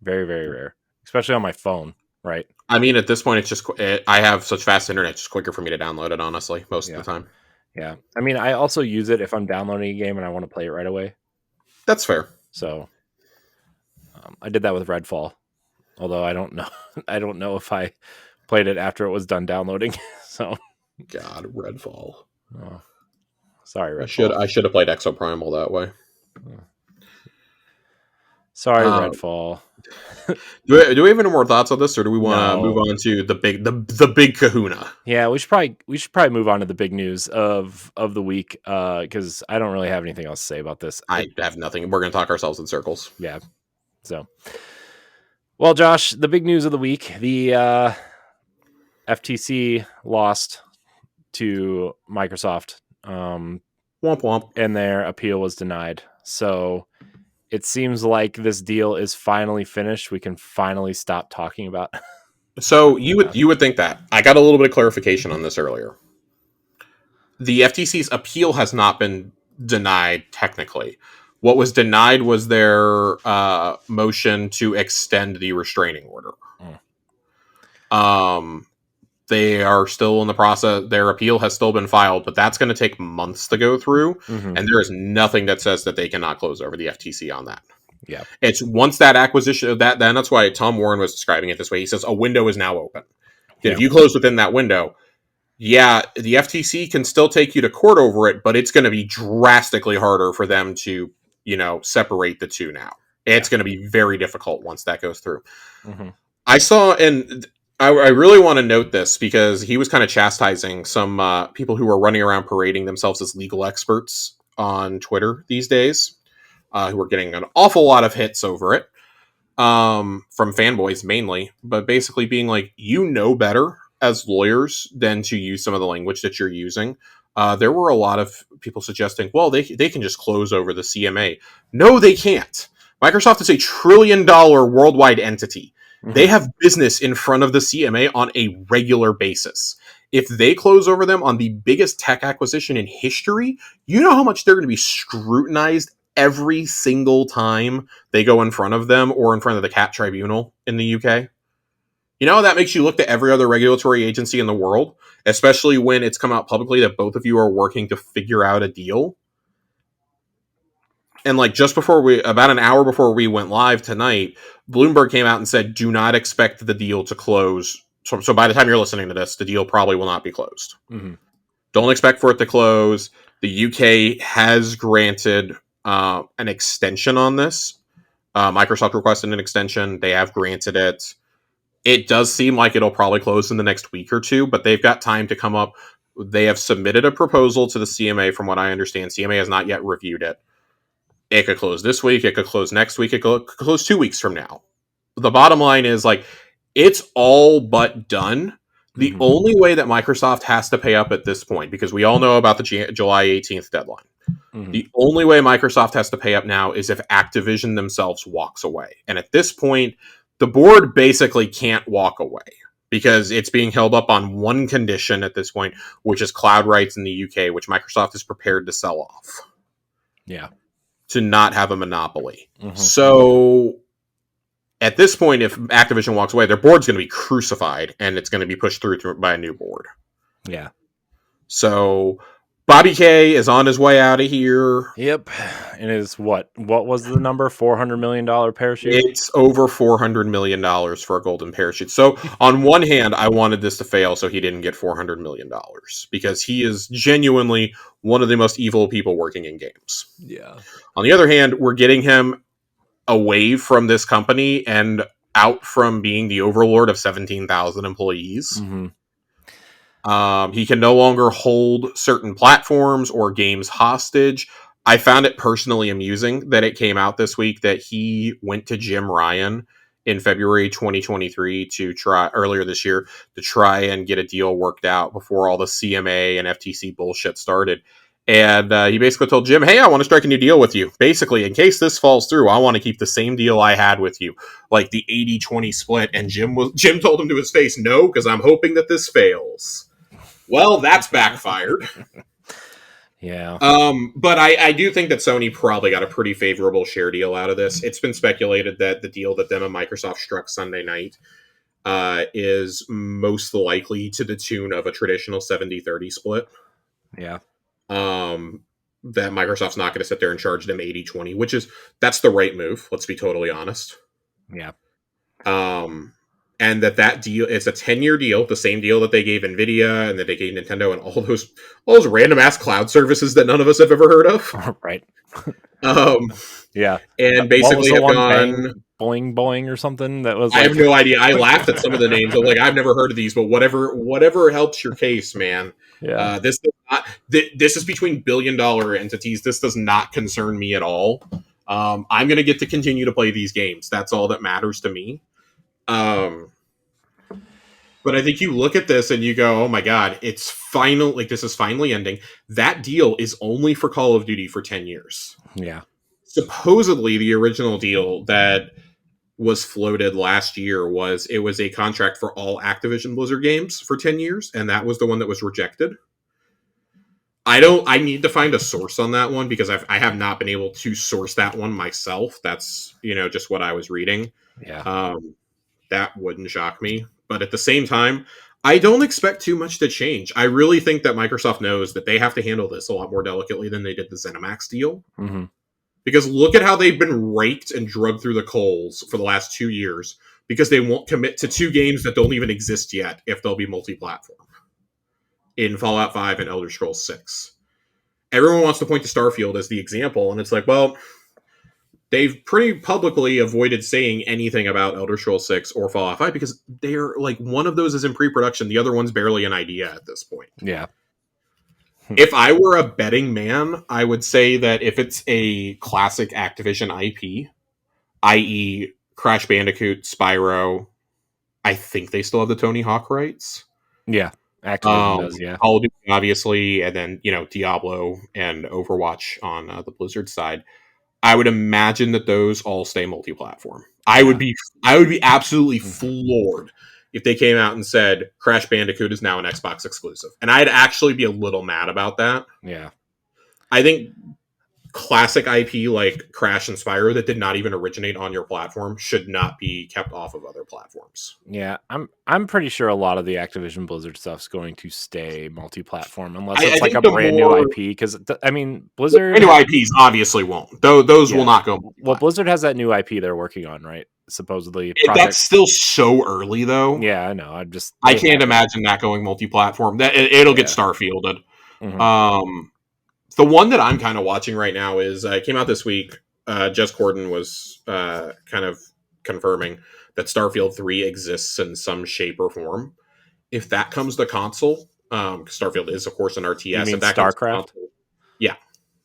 Very, very rare, especially on my phone. Right. At this point, it's just I have such fast internet; it's just quicker for me to download it. Honestly, most of the time. Yeah, I also use it if I'm downloading a game and I want to play it right away. That's fair. So, I did that with Redfall, although I don't know. I don't know if I played it after it was done downloading. So, God, Redfall. Oh, sorry, Redfall. I should have played Exoprimal that way. Sorry, Redfall. Do we have any more thoughts on this, or do we want to move on to the big kahuna? Yeah, we should probably move on to the big news of the week, because I don't really have anything else to say about this. I have nothing. We're going to talk ourselves in circles. Yeah. So, well, Josh, the big news of the week: the FTC lost to Microsoft, womp womp, and their appeal was denied. So it seems like this deal is finally finished. We can finally stop talking about. So you would think that. I got a little bit of clarification on this earlier. The FTC's appeal has not been denied technically. What was denied was their motion to extend the restraining order. They are still in the process. Their appeal has still been filed, but that's going to take months to go through. And there is nothing that says that they cannot close over the FTC on that. Yeah. It's once that acquisition of that, then that's why Tom Warren was describing it this way. He says a window is now open. Yeah. If you close within that window, the FTC can still take you to court over it, but it's going to be drastically harder for them to, separate the two now. It's going to be very difficult once that goes through. I saw, and I really want to note this because he was kind of chastising some people who are running around parading themselves as legal experts on Twitter these days, who are getting an awful lot of hits over it from fanboys mainly, but basically being like, better as lawyers than to use some of the language that you're using. There were a lot of people suggesting, well, they can just close over the CMA. No, they can't. Microsoft is a $1 trillion worldwide entity. They have business in front of the CMA on a regular basis. If they close over them on the biggest tech acquisition in history, you know how much they're going to be scrutinized every single time they go in front of them or in front of the CAT tribunal in the UK? That makes you look to every other regulatory agency in the world, especially when it's come out publicly that both of you are working to figure out a deal. And like just about an hour before we went live tonight, Bloomberg came out and said, do not expect the deal to close. So by the time you're listening to this, the deal probably will not be closed. Don't expect for it to close. The UK has granted an extension on this. Microsoft requested an extension. They have granted it. It does seem like it'll probably close in the next week or two, but they've got time to come up. They have submitted a proposal to the CMA, from what I understand. CMA has not yet reviewed it. It could close this week. It could close next week. It could close 2 weeks from now. The bottom line is like it's all but done. The only way that Microsoft has to pay up at this point, because we all know about the July 18th deadline. The only way Microsoft has to pay up now is if Activision themselves walks away. And at this point, the board basically can't walk away because it's being held up on one condition at this point, which is cloud rights in the UK, which Microsoft is prepared to sell off. Yeah. To not have a monopoly. So at this point, if Activision walks away, their board's going to be crucified and it's going to be pushed through by a new board. Yeah. So Bobby K is on his way out of here. Yep. And it's what was the number? $400 million parachute? It's over $400 million for a golden parachute. So on one hand, I wanted this to fail so he didn't get $400 million because he is genuinely one of the most evil people working in games. Yeah. On the other hand, we're getting him away from this company and out from being the overlord of 17,000 employees. He can no longer hold certain platforms or games hostage. I found it personally amusing that it came out this week that he went to Jim Ryan in February 2023 earlier this year to try and get a deal worked out before all the CMA and FTC bullshit started. And he basically told Jim, hey, I want to strike a new deal with you. Basically, in case this falls through, I want to keep the same deal I had with you, like the 80-20 split. And Jim told him to his face, no, because I'm hoping that this fails. Well, that's backfired. Yeah. But I do think that Sony probably got a pretty favorable share deal out of this. It's been speculated that the deal that them and Microsoft struck Sunday night is most likely to the tune of a traditional 70-30 split. Yeah. That Microsoft's not going to sit there and charge them 80-20, that's the right move. Let's be totally honest. Yeah. And that deal is a 10-year deal, the same deal that they gave Nvidia and that they gave Nintendo and all those random ass cloud services that none of us have ever heard of. Right. Yeah. And basically have gone Boing or something that was. I have no idea. I laughed at some of the names. I'm like, I've never heard of these, but whatever helps your case, man. Yeah. This is between billion-dollar entities. This does not concern me at all. I'm going to get to continue to play these games. That's all that matters to me. But I think you look at this and you go, oh my God, this is finally ending. That deal is only for Call of Duty for 10 years. Yeah. Supposedly the original deal that was floated last year was a contract for all Activision Blizzard games for 10 years. And that was the one that was rejected. I need to find a source on that one because I have not been able to source that one myself. That's, just what I was reading. Yeah. That wouldn't shock me. But at the same time, I don't expect too much to change. I really think that Microsoft knows that they have to handle this a lot more delicately than they did the ZeniMax deal. Because look at how they've been raked and drugged through the coals for the last 2 years because they won't commit to 2 games that don't even exist yet if they'll be multi-platform. In Fallout 5 and Elder Scrolls 6. Everyone wants to point to Starfield as the example, and it's like, well, they've pretty publicly avoided saying anything about Elder Scrolls 6 or Fallout 5 because they're like, one of those is in pre-production, the other one's barely an idea at this point. Yeah. If I were a betting man, I would say that if it's a classic Activision IP, i.e. Crash Bandicoot, Spyro, I think they still have the Tony Hawk rights. Yeah. Activision does, yeah. Call of Duty, obviously, and then, Diablo and Overwatch on the Blizzard side. I would imagine that those all stay multi-platform. I would be absolutely floored if they came out and said Crash Bandicoot is now an Xbox exclusive. And I'd actually be a little mad about that. Yeah. I think classic IP like Crash and Spyro that did not even originate on your platform should not be kept off of other platforms. Yeah, I'm pretty sure a lot of the Activision Blizzard stuff's going to stay multi-platform unless it's like a brand new IP. Because Blizzard, new IPs obviously won't. Those will not go. Well, Blizzard has that new IP they're working on, right? Supposedly, that's still so early though. Yeah, I know. I can't imagine that going multi-platform. That it'll get Starfielded. The one that I'm kind of watching right now is it came out this week. Jez Corden was kind of confirming that Starfield 3 exists in some shape or form. If that comes to console, Starfield is, of course, an RTS. You mean if that StarCraft? yeah.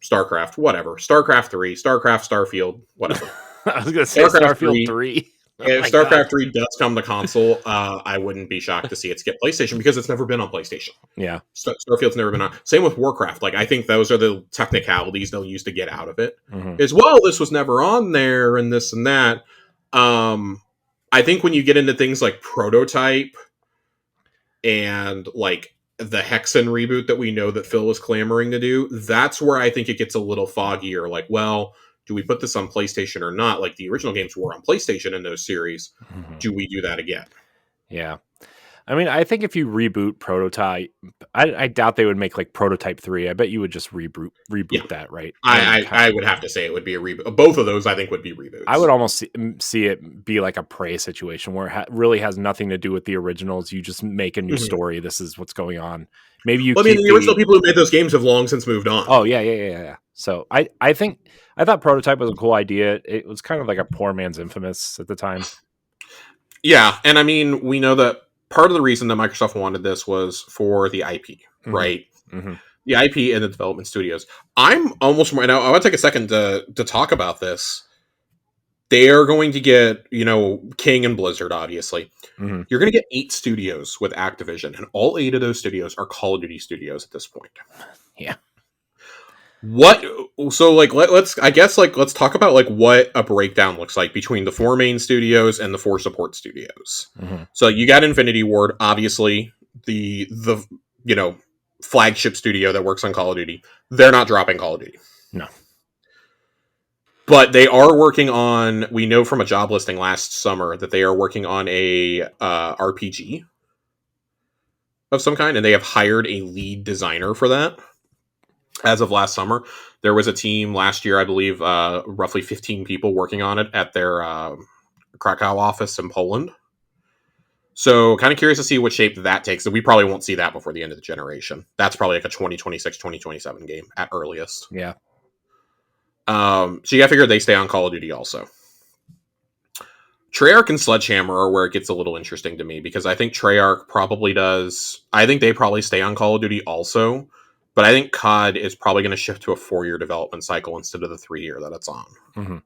StarCraft, whatever. StarCraft 3, StarCraft, Starfield, whatever. I was going to say StarCraft Starfield 3. If StarCraft 3 does come to console, I wouldn't be shocked to see it skip PlayStation because it's never been on PlayStation. Yeah. Starfield's never been on. Same with Warcraft. Like, I think those are the technicalities they'll use to get out of it. Is, well, this was never on there and this and that. I think when you get into things like Prototype and like the Hexen reboot that we know that Phil is clamoring to do, that's where I think it gets a little foggier. Like, well, do we put this on PlayStation or not? Like, the original games were on PlayStation in those series. Do we do that again? Yeah. I mean, I think if you reboot Prototype, I doubt they would make like Prototype 3. I bet you would just reboot that, right? I would have to say it would be a reboot. Both of those, I think, would be reboots. I would almost see it be like a Prey situation where it really has nothing to do with the originals. You just make a new story. This is what's going on. Maybe you. Well, I mean, the original people who made those games have long since moved on. Oh yeah. So I thought Prototype was a cool idea. It was kind of like a poor man's Infamous at the time. Yeah, and I mean, we know that part of the reason that Microsoft wanted this was for the IP, right? The IP and the development studios. I'm almost right now. I want to take a second to talk about this. They are going to get, King and Blizzard, obviously. You're going to get 8 studios with Activision, and all 8 of those studios are Call of Duty studios at this point. Yeah. What? So, like, let's talk about like what a breakdown looks like between the 4 main studios and the 4 support studios. So you got Infinity Ward, obviously the flagship studio that works on Call of Duty. They're not dropping Call of Duty. No. But they are working on, we know from a job listing last summer that they are working on a RPG of some kind, and they have hired a lead designer for that. As of last summer, there was a team last year, I believe, roughly 15 people working on it at their Krakow office in Poland. So kind of curious to see what shape that takes. We probably won't see that before the end of the generation. That's probably like a 2026, 2027 game at earliest. Yeah. So you gotta figure they stay on Call of Duty also. Treyarch and Sledgehammer are where it gets a little interesting to me, because I think Treyarch probably does. I think they probably stay on Call of Duty also, but I think COD is probably going to shift to a 4-year development cycle instead of the 3-year that it's on.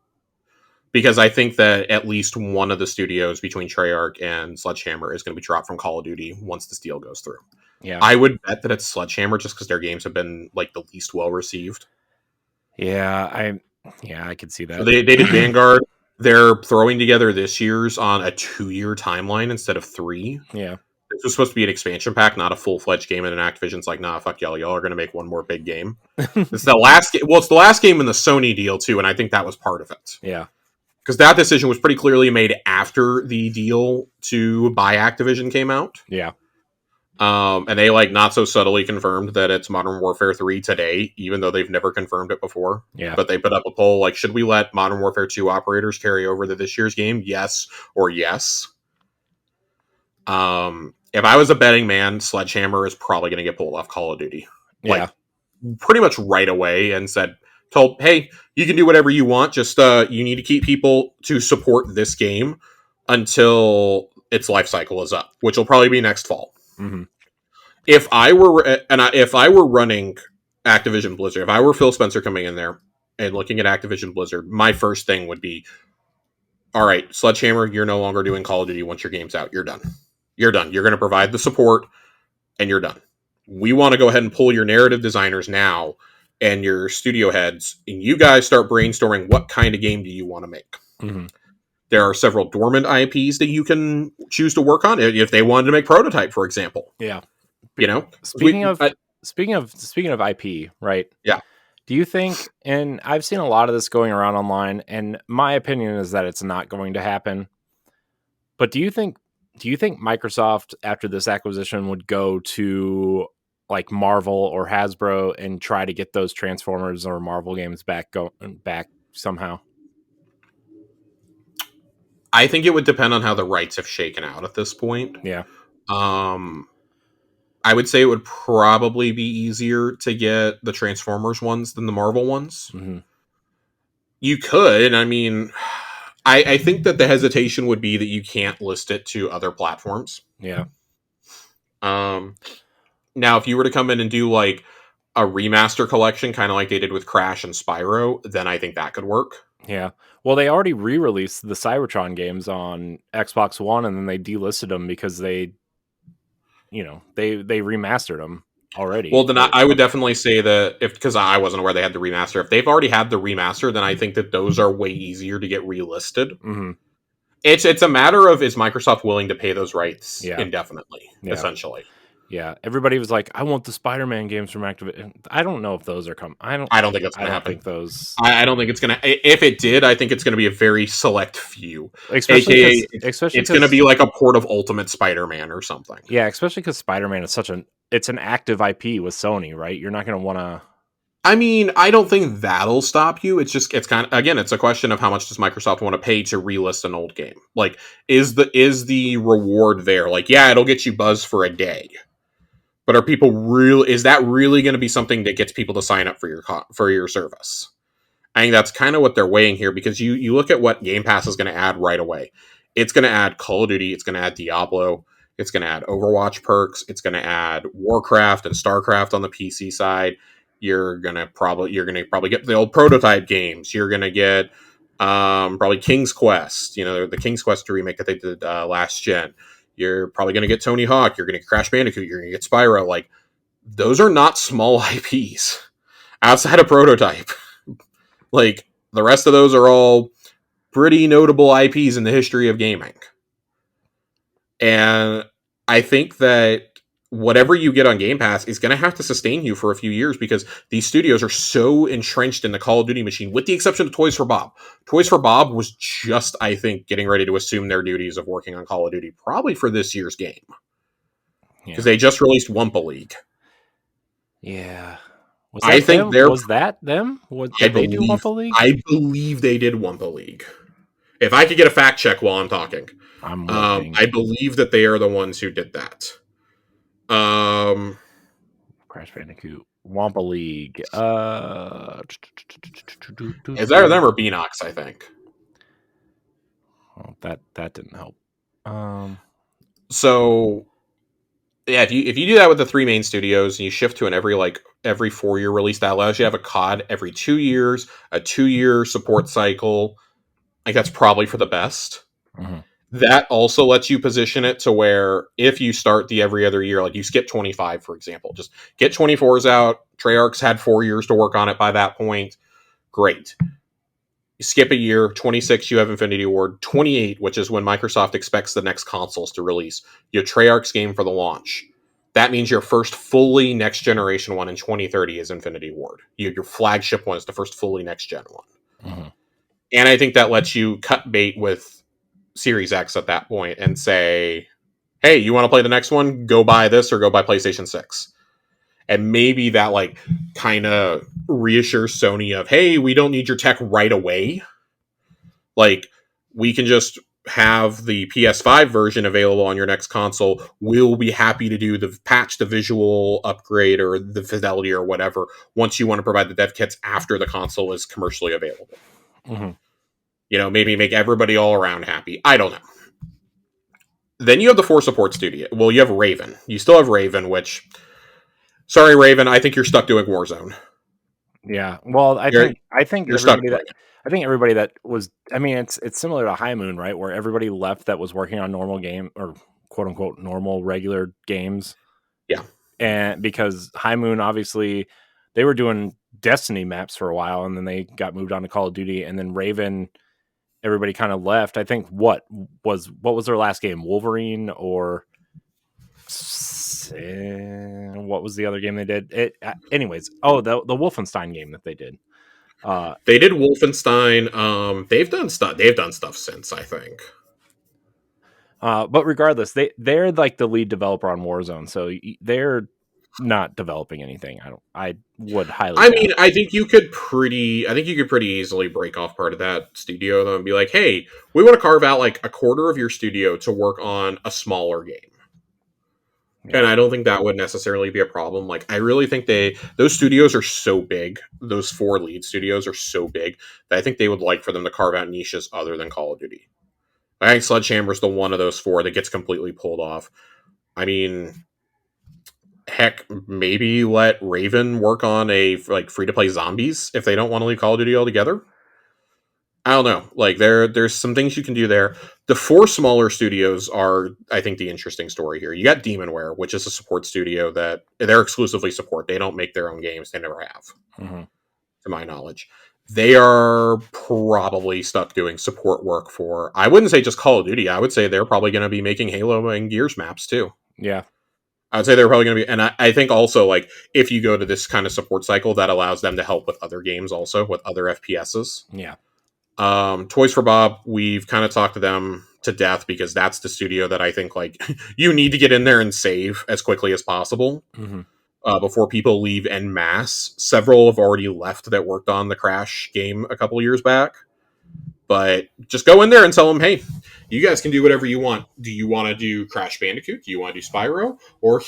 Because I think that at least one of the studios between Treyarch and Sledgehammer is going to be dropped from Call of Duty once this deal goes through. Yeah, I would bet that it's Sledgehammer just because their games have been like the least well received. Yeah, I could see that. So they did Vanguard. They're throwing together this year's on a 2-year timeline instead of 3. Yeah. This was supposed to be an expansion pack, not a full-fledged game, and then Activision's like, nah, fuck y'all. Y'all are going to make one more big game. It's the last game. Well, it's the last game in the Sony deal, too, and I think that was part of it. Yeah. Because that decision was pretty clearly made after the deal to buy Activision came out. Yeah. And they, like, not so subtly confirmed that it's Modern Warfare 3 today, even though they've never confirmed it before. Yeah. But they put up a poll, like, should we let Modern Warfare 2 operators carry over to this year's game? Yes or yes. If I was a betting man, Sledgehammer is probably going to get pulled off Call of Duty. Like, pretty much right away, and told, hey, you can do whatever you want, just you need to keep people to support this game until its life cycle is up, which will probably be next fall. If I were running Activision Blizzard, if I were Phil Spencer coming in there and looking at Activision Blizzard, my first thing would be, all right, Sledgehammer, you're no longer doing Call of Duty once your game's out. You're done. You're done. You're going to provide the support, and you're done. We want to go ahead and pull your narrative designers now and your studio heads, and you guys start brainstorming what kind of game do you want to make. There are several dormant IPs that you can choose to work on if they wanted to make Prototype, for example. Yeah. Speaking of IP, right? Yeah. Do you think, and I've seen a lot of this going around online, and my opinion is that it's not going to happen. But do you think Microsoft, after this acquisition, would go to like Marvel or Hasbro and try to get those Transformers or Marvel games back somehow? I think it would depend on how the rights have shaken out at this point. Yeah. I would say it would probably be easier to get the Transformers ones than the Marvel ones. You could. I mean, I think that the hesitation would be that you can't list it to other platforms. Yeah. Now, if you were to come in and do like a remaster collection, kind of like they did with Crash and Spyro, then I think that could work. Yeah. Well, they already re-released the Cybertron games on Xbox One, and then they delisted them because they remastered them already. Well, then I would definitely say that because I wasn't aware they had the remaster. If they've already had the remaster, then I think that those are way easier to get relisted. Mm-hmm. It's a matter of, is Microsoft willing to pay those rights indefinitely, essentially. Yeah, everybody was like, "I want the Spider-Man games from Activision." I don't know if those are coming. I don't think that's going to happen. I don't think it's going to. If it did, I think it's going to be a very select few. Especially it's going to be like a port of Ultimate Spider-Man or something. Yeah, especially because Spider-Man is it's an active IP with Sony, right? You're not going to want to. I mean, I don't think that'll stop you. It's kind of, again, it's a question of how much does Microsoft want to pay to relist an old game. Like, is the reward there? Like, yeah, it'll get you buzz for a day. But is that really going to be something that gets people to sign up for your service? I think that's kind of what they're weighing here, because you look at what Game Pass is going to add right away. It's going to add Call of Duty, it's going to add Diablo, it's going to add Overwatch perks, it's going to add Warcraft and StarCraft on the PC side. You're going to probably get the old prototype games. You're going to get probably King's Quest, the King's Quest remake that they did last gen. You're probably going to get Tony Hawk. You're going to get Crash Bandicoot. You're going to get Spyro. Like, those are not small IPs outside of Prototype. Like, the rest of those are all pretty notable IPs in the history of gaming. And I think that whatever you get on Game Pass is going to have to sustain you for a few years, because these studios are so entrenched in the Call of Duty machine, with the exception of Toys for Bob. Toys for Bob was just, I think, getting ready to assume their duties of working on Call of Duty, probably for this year's game. Because they just released Wumpa League. Yeah. Was that them? Did they do Wumpa League? I believe they did Wumpa League. If I could get a fact check while I'm talking. I believe that they are the ones who did that. Crash Bandicoot, Wumpa League. Is that them or Beanox? I think. Well, that didn't help. So, yeah, if you do that with the three main studios and you shift to an every 4-year release, that allows you to have a COD every 2 years, a 2-year support cycle. Like, that's probably for the best. Mm-hmm. That also lets you position it to where if you start the every other year, like you skip 25, for example, just get 24s out. Treyarch's had 4 years to work on it by that point. Great. You skip a year, 26, you have Infinity Ward. 28, which is when Microsoft expects the next consoles to release, you have Treyarch's game for the launch. That means your first fully next generation one in 2030 is Infinity Ward. Your flagship one is the first fully next gen one. Mm-hmm. And I think that lets you cut bait with Series X at that point and say, hey, you want to play the next one? Go buy this or go buy PlayStation 6. And maybe that kind of reassures Sony of, hey, we don't need your tech right away. Like, we can just have the PS5 version available on your next console. We'll be happy to do the visual upgrade or the fidelity or whatever once you want to provide the dev kits after the console is commercially available. Mm-hmm. Maybe make everybody all around happy. I don't know. Then you have the 4 support studio. Well, you have Raven. You still have Raven, which... Sorry, Raven, I think you're stuck doing Warzone. Yeah. Well, I think everybody that was... I mean, it's similar to High Moon, right? Where everybody left that was working on normal game, or quote-unquote normal, regular games. Yeah. And because High Moon, obviously, they were doing Destiny maps for a while, and then they got moved on to Call of Duty, and then Raven... Everybody kind of left. I think what was their last game? Wolverine, or what was the other game they did? Anyways, the Wolfenstein game that they did. They did Wolfenstein. They've done stuff since, I think. But regardless, they're like the lead developer on Warzone, so they're not developing anything. I would highly. I think you could pretty easily break off part of that studio though and be like, hey, we want to carve out like a quarter of your studio to work on a smaller game. Yeah. And I don't think that would necessarily be a problem. Like, I really think those studios are so big. Those 4 lead studios are so big that I think they would like for them to carve out niches other than Call of Duty. I think Sledgehammer's the one of those 4 that gets completely pulled off. I mean, Heck, maybe let Raven work on a like free to play zombies if they don't want to leave Call of Duty altogether. I don't know. Like there's some things you can do there. The four smaller studios are, I think, the interesting story here. You got Demonware, which is a support studio that they're exclusively support. They don't make their own games. They never have, to my knowledge. They are probably stuck doing support work for, I wouldn't say just Call of Duty. I would say they're probably going to be making Halo and Gears maps too. Yeah. I would say they're probably going to be, and I think also like if you go to this kind of support cycle, that allows them to help with other games also, with other FPSs. Yeah. Toys for Bob, we've kind of talked to them to death because that's the studio that I think like you need to get in there and save as quickly as possible before people leave en masse. Several have already left that worked on the Crash game a couple years back. But just go in there and tell them, hey, you guys can do whatever you want. Do you want to do Crash Bandicoot? Do you want to do Spyro? Or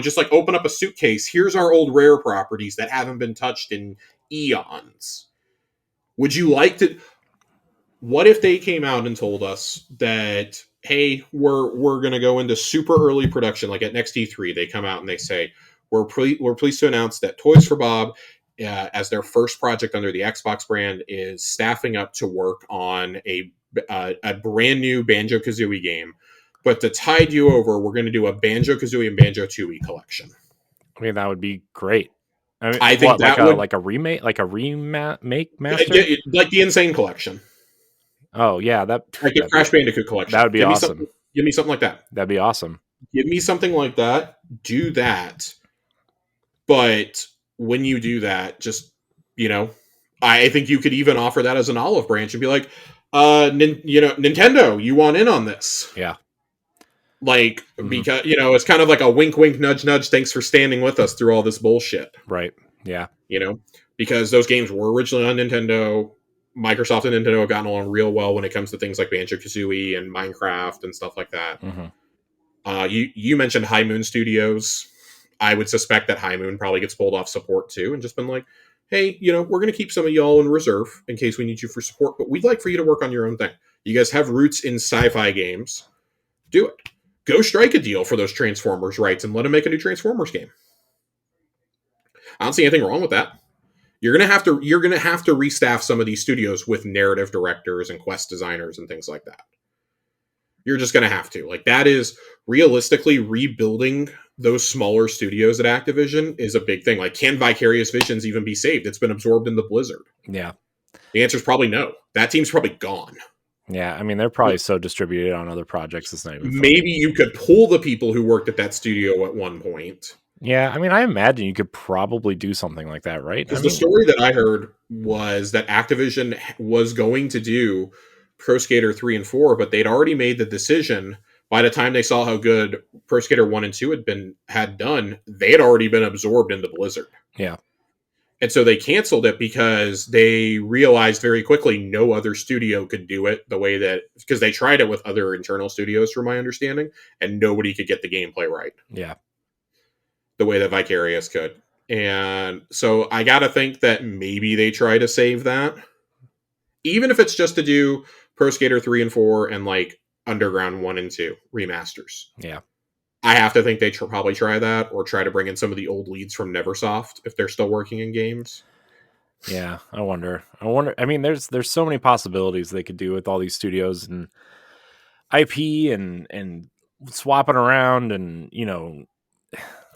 just like open up a suitcase. Here's our old Rare properties that haven't been touched in eons. Would you like to... What if they came out and told us that, hey, we're going to go into super early production, like at next E3, they come out and they say, we're pleased to announce that Toys for Bob, as their first project under the Xbox brand, is staffing up to work on a brand new Banjo-Kazooie game. But to tide you over, we're going to do a Banjo-Kazooie and Banjo-Tooie collection. I mean, that would be great. I mean, I think like a remake, like a remake master, like the Insane Collection. Oh yeah, like a Crash Bandicoot collection. That would be awesome. Give me something like that. That'd be awesome. Give me something like that. Do that. But when you do that, just, I think you could even offer that as an olive branch and be like, Nintendo, you want in on this? Yeah. Like, because, it's kind of like a wink, wink, nudge, nudge. Thanks for standing with us through all this bullshit. Right. Yeah. Because those games were originally on Nintendo. Microsoft and Nintendo have gotten along real well when it comes to things like Banjo-Kazooie and Minecraft and stuff like that. You mentioned High Moon Studios. I would suspect that High Moon probably gets pulled off support too and just been like, hey, we're going to keep some of y'all in reserve in case we need you for support, but we'd like for you to work on your own thing. You guys have roots in sci-fi games. Do it. Go strike a deal for those Transformers rights and let them make a new Transformers game. I don't see anything wrong with that. You're gonna have to restaff some of these studios with narrative directors and quest designers and things like that. You're just gonna have to. Like, that is realistically rebuilding those smaller studios at Activision is a big thing. Like, can Vicarious Visions even be saved? It's been absorbed into Blizzard. Yeah. The answer is probably no. That team's probably gone. Yeah, I mean, they're probably so distributed on other projects, it's not even funny. Maybe you could pull the people who worked at that studio at one point. Yeah, I mean, I imagine you could probably do something like that, right? Because the story that I heard was that Activision was going to do Pro Skater 3 and 4, but they'd already made the decision. By the time they saw how good Pro Skater 1 and 2 had done, they had already been absorbed into Blizzard. Yeah. And so they canceled it because they realized very quickly no other studio could do it the way that... Because they tried it with other internal studios, from my understanding, and nobody could get the gameplay right. Yeah. The way that Vicarious could. And so I gotta think that maybe they try to save that. Even if it's just to do Pro Skater 3 and 4 and like Underground 1 and 2 remasters. Yeah. I have to think they probably try that, or try to bring in some of the old leads from Neversoft if they're still working in games. Yeah, I wonder. I mean, there's so many possibilities they could do with all these studios and IP and swapping around and,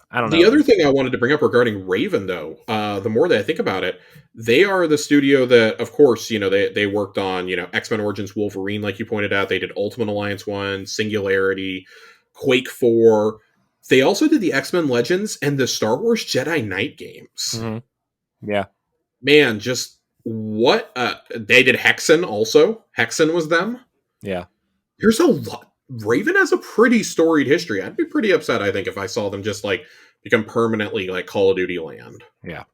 I don't know. The other thing I wanted to bring up regarding Raven, though, the more that I think about it, they are the studio that, of course, they worked on, X-Men Origins Wolverine, like you pointed out. They did Ultimate Alliance 1, Singularity, Quake 4. They also did the X-Men Legends and the Star Wars Jedi Knight games. Yeah. Man, just what? They did Hexen also. Hexen was them. Yeah. There's a lot. Raven has a pretty storied history. I'd be pretty upset, I think, if I saw them just like become permanently like Call of Duty land. Yeah.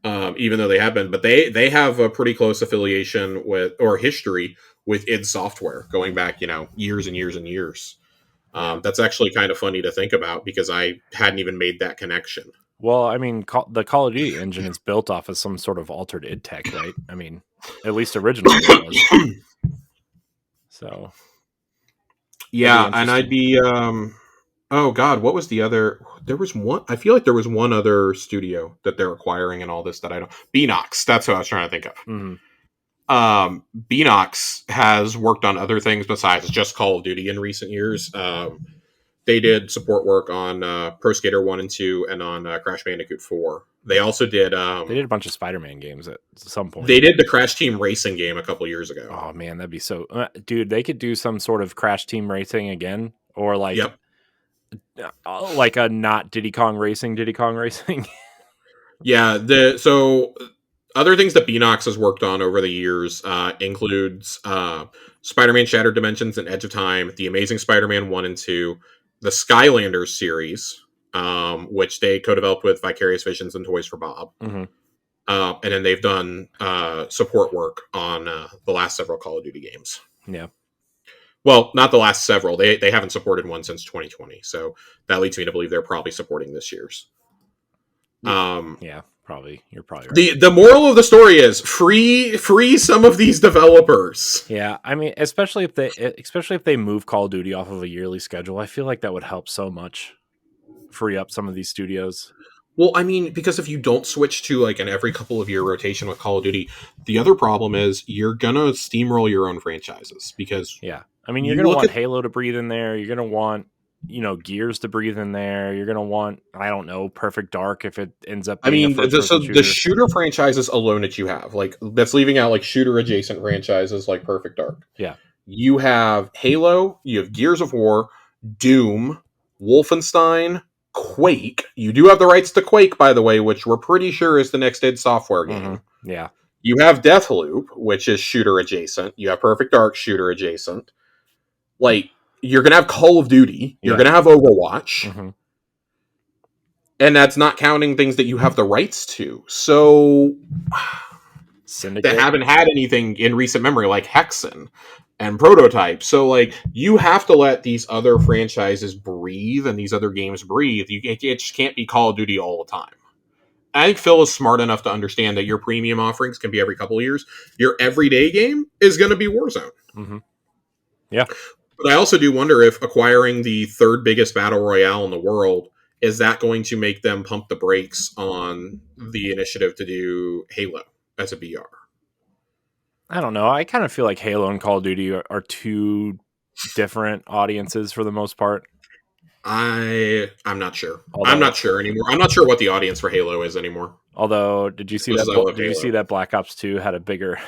Even though they have been, but they have a pretty close affiliation with, or history with id Software going back, years and years and years. That's actually kind of funny to think about because I hadn't even made that connection. Well, I mean, the Call of Duty engine is built off of some sort of altered id tech, right? I mean, at least originally it was. So. Yeah, and I'd be Oh God, what was the other? There was one. I feel like there was one other studio that they're acquiring and all this that I don't. Beanox. That's what I was trying to think of. Mm-hmm. Beanox has worked on other things besides just Call of Duty in recent years. They did support work on Pro Skater 1 and 2 and on Crash Bandicoot 4. They also did. They did a bunch of Spider-Man games at some point. They did the Crash Team Racing game a couple years ago. Oh man, that'd be so. Dude, they could do some sort of Crash Team Racing again, or Yep. like a not Diddy Kong Racing. Yeah. So other things that Beanox has worked on over the years includes Spider-Man Shattered Dimensions and Edge of Time, The Amazing Spider-Man 1 and 2, the Skylanders series, which they co-developed with Vicarious Visions and Toys for Bob. Mm-hmm. And then they've done support work on the last several Call of Duty games. Yeah. Well, not the last several. They haven't supported one since 2020. So that leads me to believe they're probably supporting this year's. Yeah, probably. You're probably right. The moral of the story is free some of these developers. Yeah, I mean, especially if they move Call of Duty off of a yearly schedule, I feel like that would help so much. Free up some of these studios. Well, I mean, because if you don't switch to like an every couple of year rotation with Call of Duty, the other problem is you're gonna steamroll your own franchises because I mean, you're gonna want Halo to breathe in there. You're gonna want Gears to breathe in there. You're gonna want Perfect Dark if it ends up. Being the shooter franchises alone that you have, like that's leaving out like shooter adjacent franchises like Perfect Dark. Yeah, you have Halo, you have Gears of War, Doom, Wolfenstein, Quake. You do have the rights to Quake, by the way, which we're pretty sure is the next id Software game. Mm-hmm. Yeah. You have Deathloop, which is shooter adjacent. You have Perfect Dark, shooter adjacent. Like, you're going to have Call of Duty. You're going to have Overwatch. Mm-hmm. And that's not counting things that you have the rights to. So, Syndicate. They haven't had anything in recent memory like Hexen and Prototype. So, like, you have to let these other franchises breathe and these other games breathe. It just can't be Call of Duty all the time. I think Phil is smart enough to understand that your premium offerings can be every couple of years. Your everyday game is going to be Warzone. Mm-hmm. Yeah. But I also do wonder if acquiring the third biggest battle royale in the world, is that going to make them pump the brakes on the initiative to do Halo as a BR? I don't know. I kind of feel like Halo and Call of Duty are two different audiences for the most part. I'm not sure. I'm not sure anymore. I'm not sure what the audience for Halo is anymore. Although, did you see that Black Ops 2 had a bigger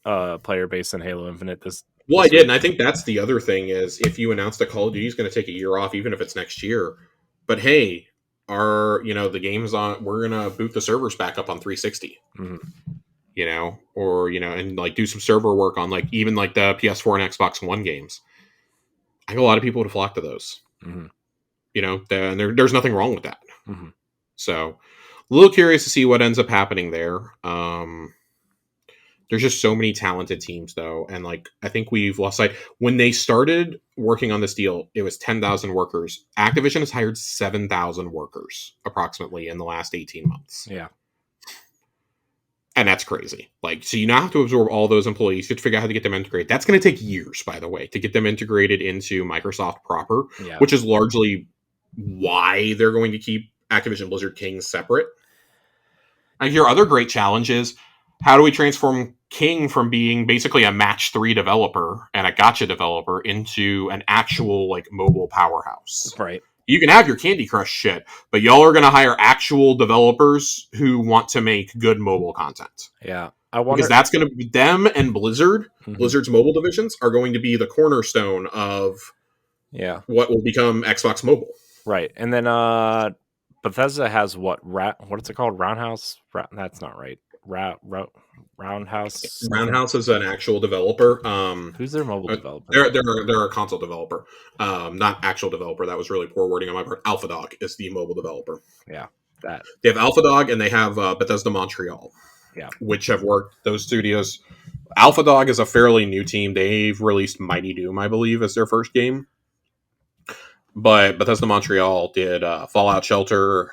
player base than Halo Infinite? Well, I did, and I think that's the other thing is if you announce that Call of Duty is going to take a year off, even if it's next year, but hey, the game's on, we're going to boot the servers back up on 360. Mm-hmm. Or and like do some server work on like even like the PS4 and Xbox One games. I think a lot of people would flock to those. Mm-hmm. And there's nothing wrong with that. Mm-hmm. So, a little curious to see what ends up happening there. There's just so many talented teams, though, and like I think we've lost sight. When they started working on this deal, it was 10,000 workers. Activision has hired 7,000 workers approximately in the last 18 months. Yeah. And that's crazy. Like, so you now have to absorb all those employees. You have to figure out how to get them integrated. That's going to take years, by the way, to get them integrated into Microsoft proper, which is largely why they're going to keep Activision Blizzard King separate. And your other great challenge is, how do we transform King from being basically a match 3 developer and a gacha developer into an actual like mobile powerhouse? Right. You can have your Candy Crush shit, but y'all are going to hire actual developers who want to make good mobile content. Yeah. Because that's going to be them and Blizzard. Mm-hmm. Blizzard's mobile divisions are going to be the cornerstone of what will become Xbox Mobile. Right. And then Bethesda has what's it called? Roundhouse? That's not right. Roundhouse. Roundhouse is an actual developer. Who's their mobile developer? They're a console developer, not actual developer. That was really poor wording on my part. AlphaDog is the mobile developer. Yeah, that they have AlphaDog and they have Bethesda Montreal. Yeah, which have worked those studios. AlphaDog is a fairly new team. They've released Mighty Doom, I believe, as their first game. But Bethesda Montreal did Fallout Shelter,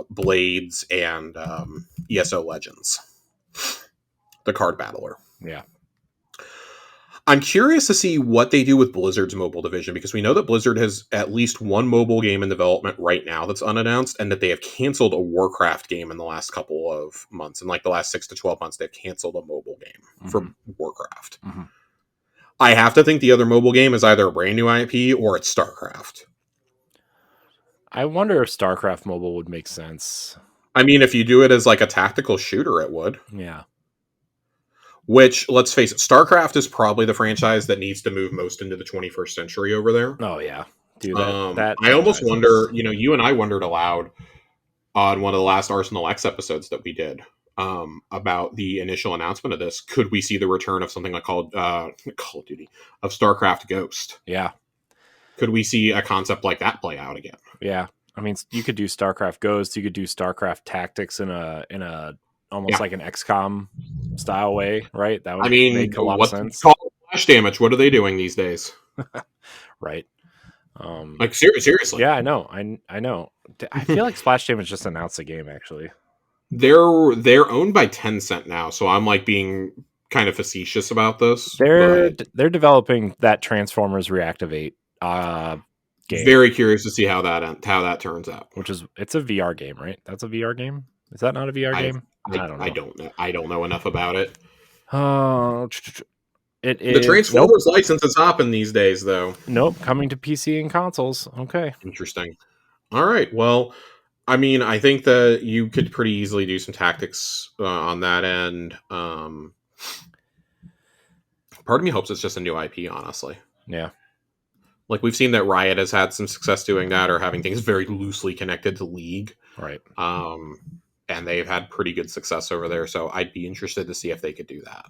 Blades, and ESO Legends. The card battler. Yeah. I'm curious to see what they do with Blizzard's mobile division, because we know that Blizzard has at least one mobile game in development right now that's unannounced, and that they have canceled a Warcraft game in the last couple of months. In like the last 6 to 12 months, they've canceled a mobile game for Warcraft. I have to think the other mobile game is either a brand new IP or it's StarCraft. I wonder if StarCraft Mobile would make sense. I mean, if you do it as like a tactical shooter, it would. Yeah. Which, let's face it, StarCraft is probably the franchise that needs to move most into the 21st century over there. Oh, yeah. Dude, that I almost wonder, you and I wondered aloud on one of the last Arsenal X episodes that we did about the initial announcement of this. Could we see the return of something like Call of Duty, of StarCraft Ghost? Yeah. Could we see a concept like that play out again? Yeah. I mean, you could do StarCraft Ghost. You could do StarCraft Tactics in a almost like an XCOM style way, right? That would make a lot of sense. Flash damage. What are they doing these days? Right. Like seriously. Yeah, I know. I know. I feel like Splash Damage just announced the game. Actually, they're owned by Tencent now, so I'm like being kind of facetious about this. They're developing that Transformers Reactivate game. Very curious to see how that turns out. It's a VR game, right? That's a VR game. Is that not a VR game? I don't know. I don't know enough about it. The Transformers license is hopping these days, though. Nope, coming to PC and consoles. Okay, interesting. All right. Well, I mean, I think that you could pretty easily do some tactics on that end. Part of me hopes it's just a new IP, honestly. Yeah. Like, we've seen that Riot has had some success doing that, or having things very loosely connected to League. Right. And they've had pretty good success over there, so I'd be interested to see if they could do that.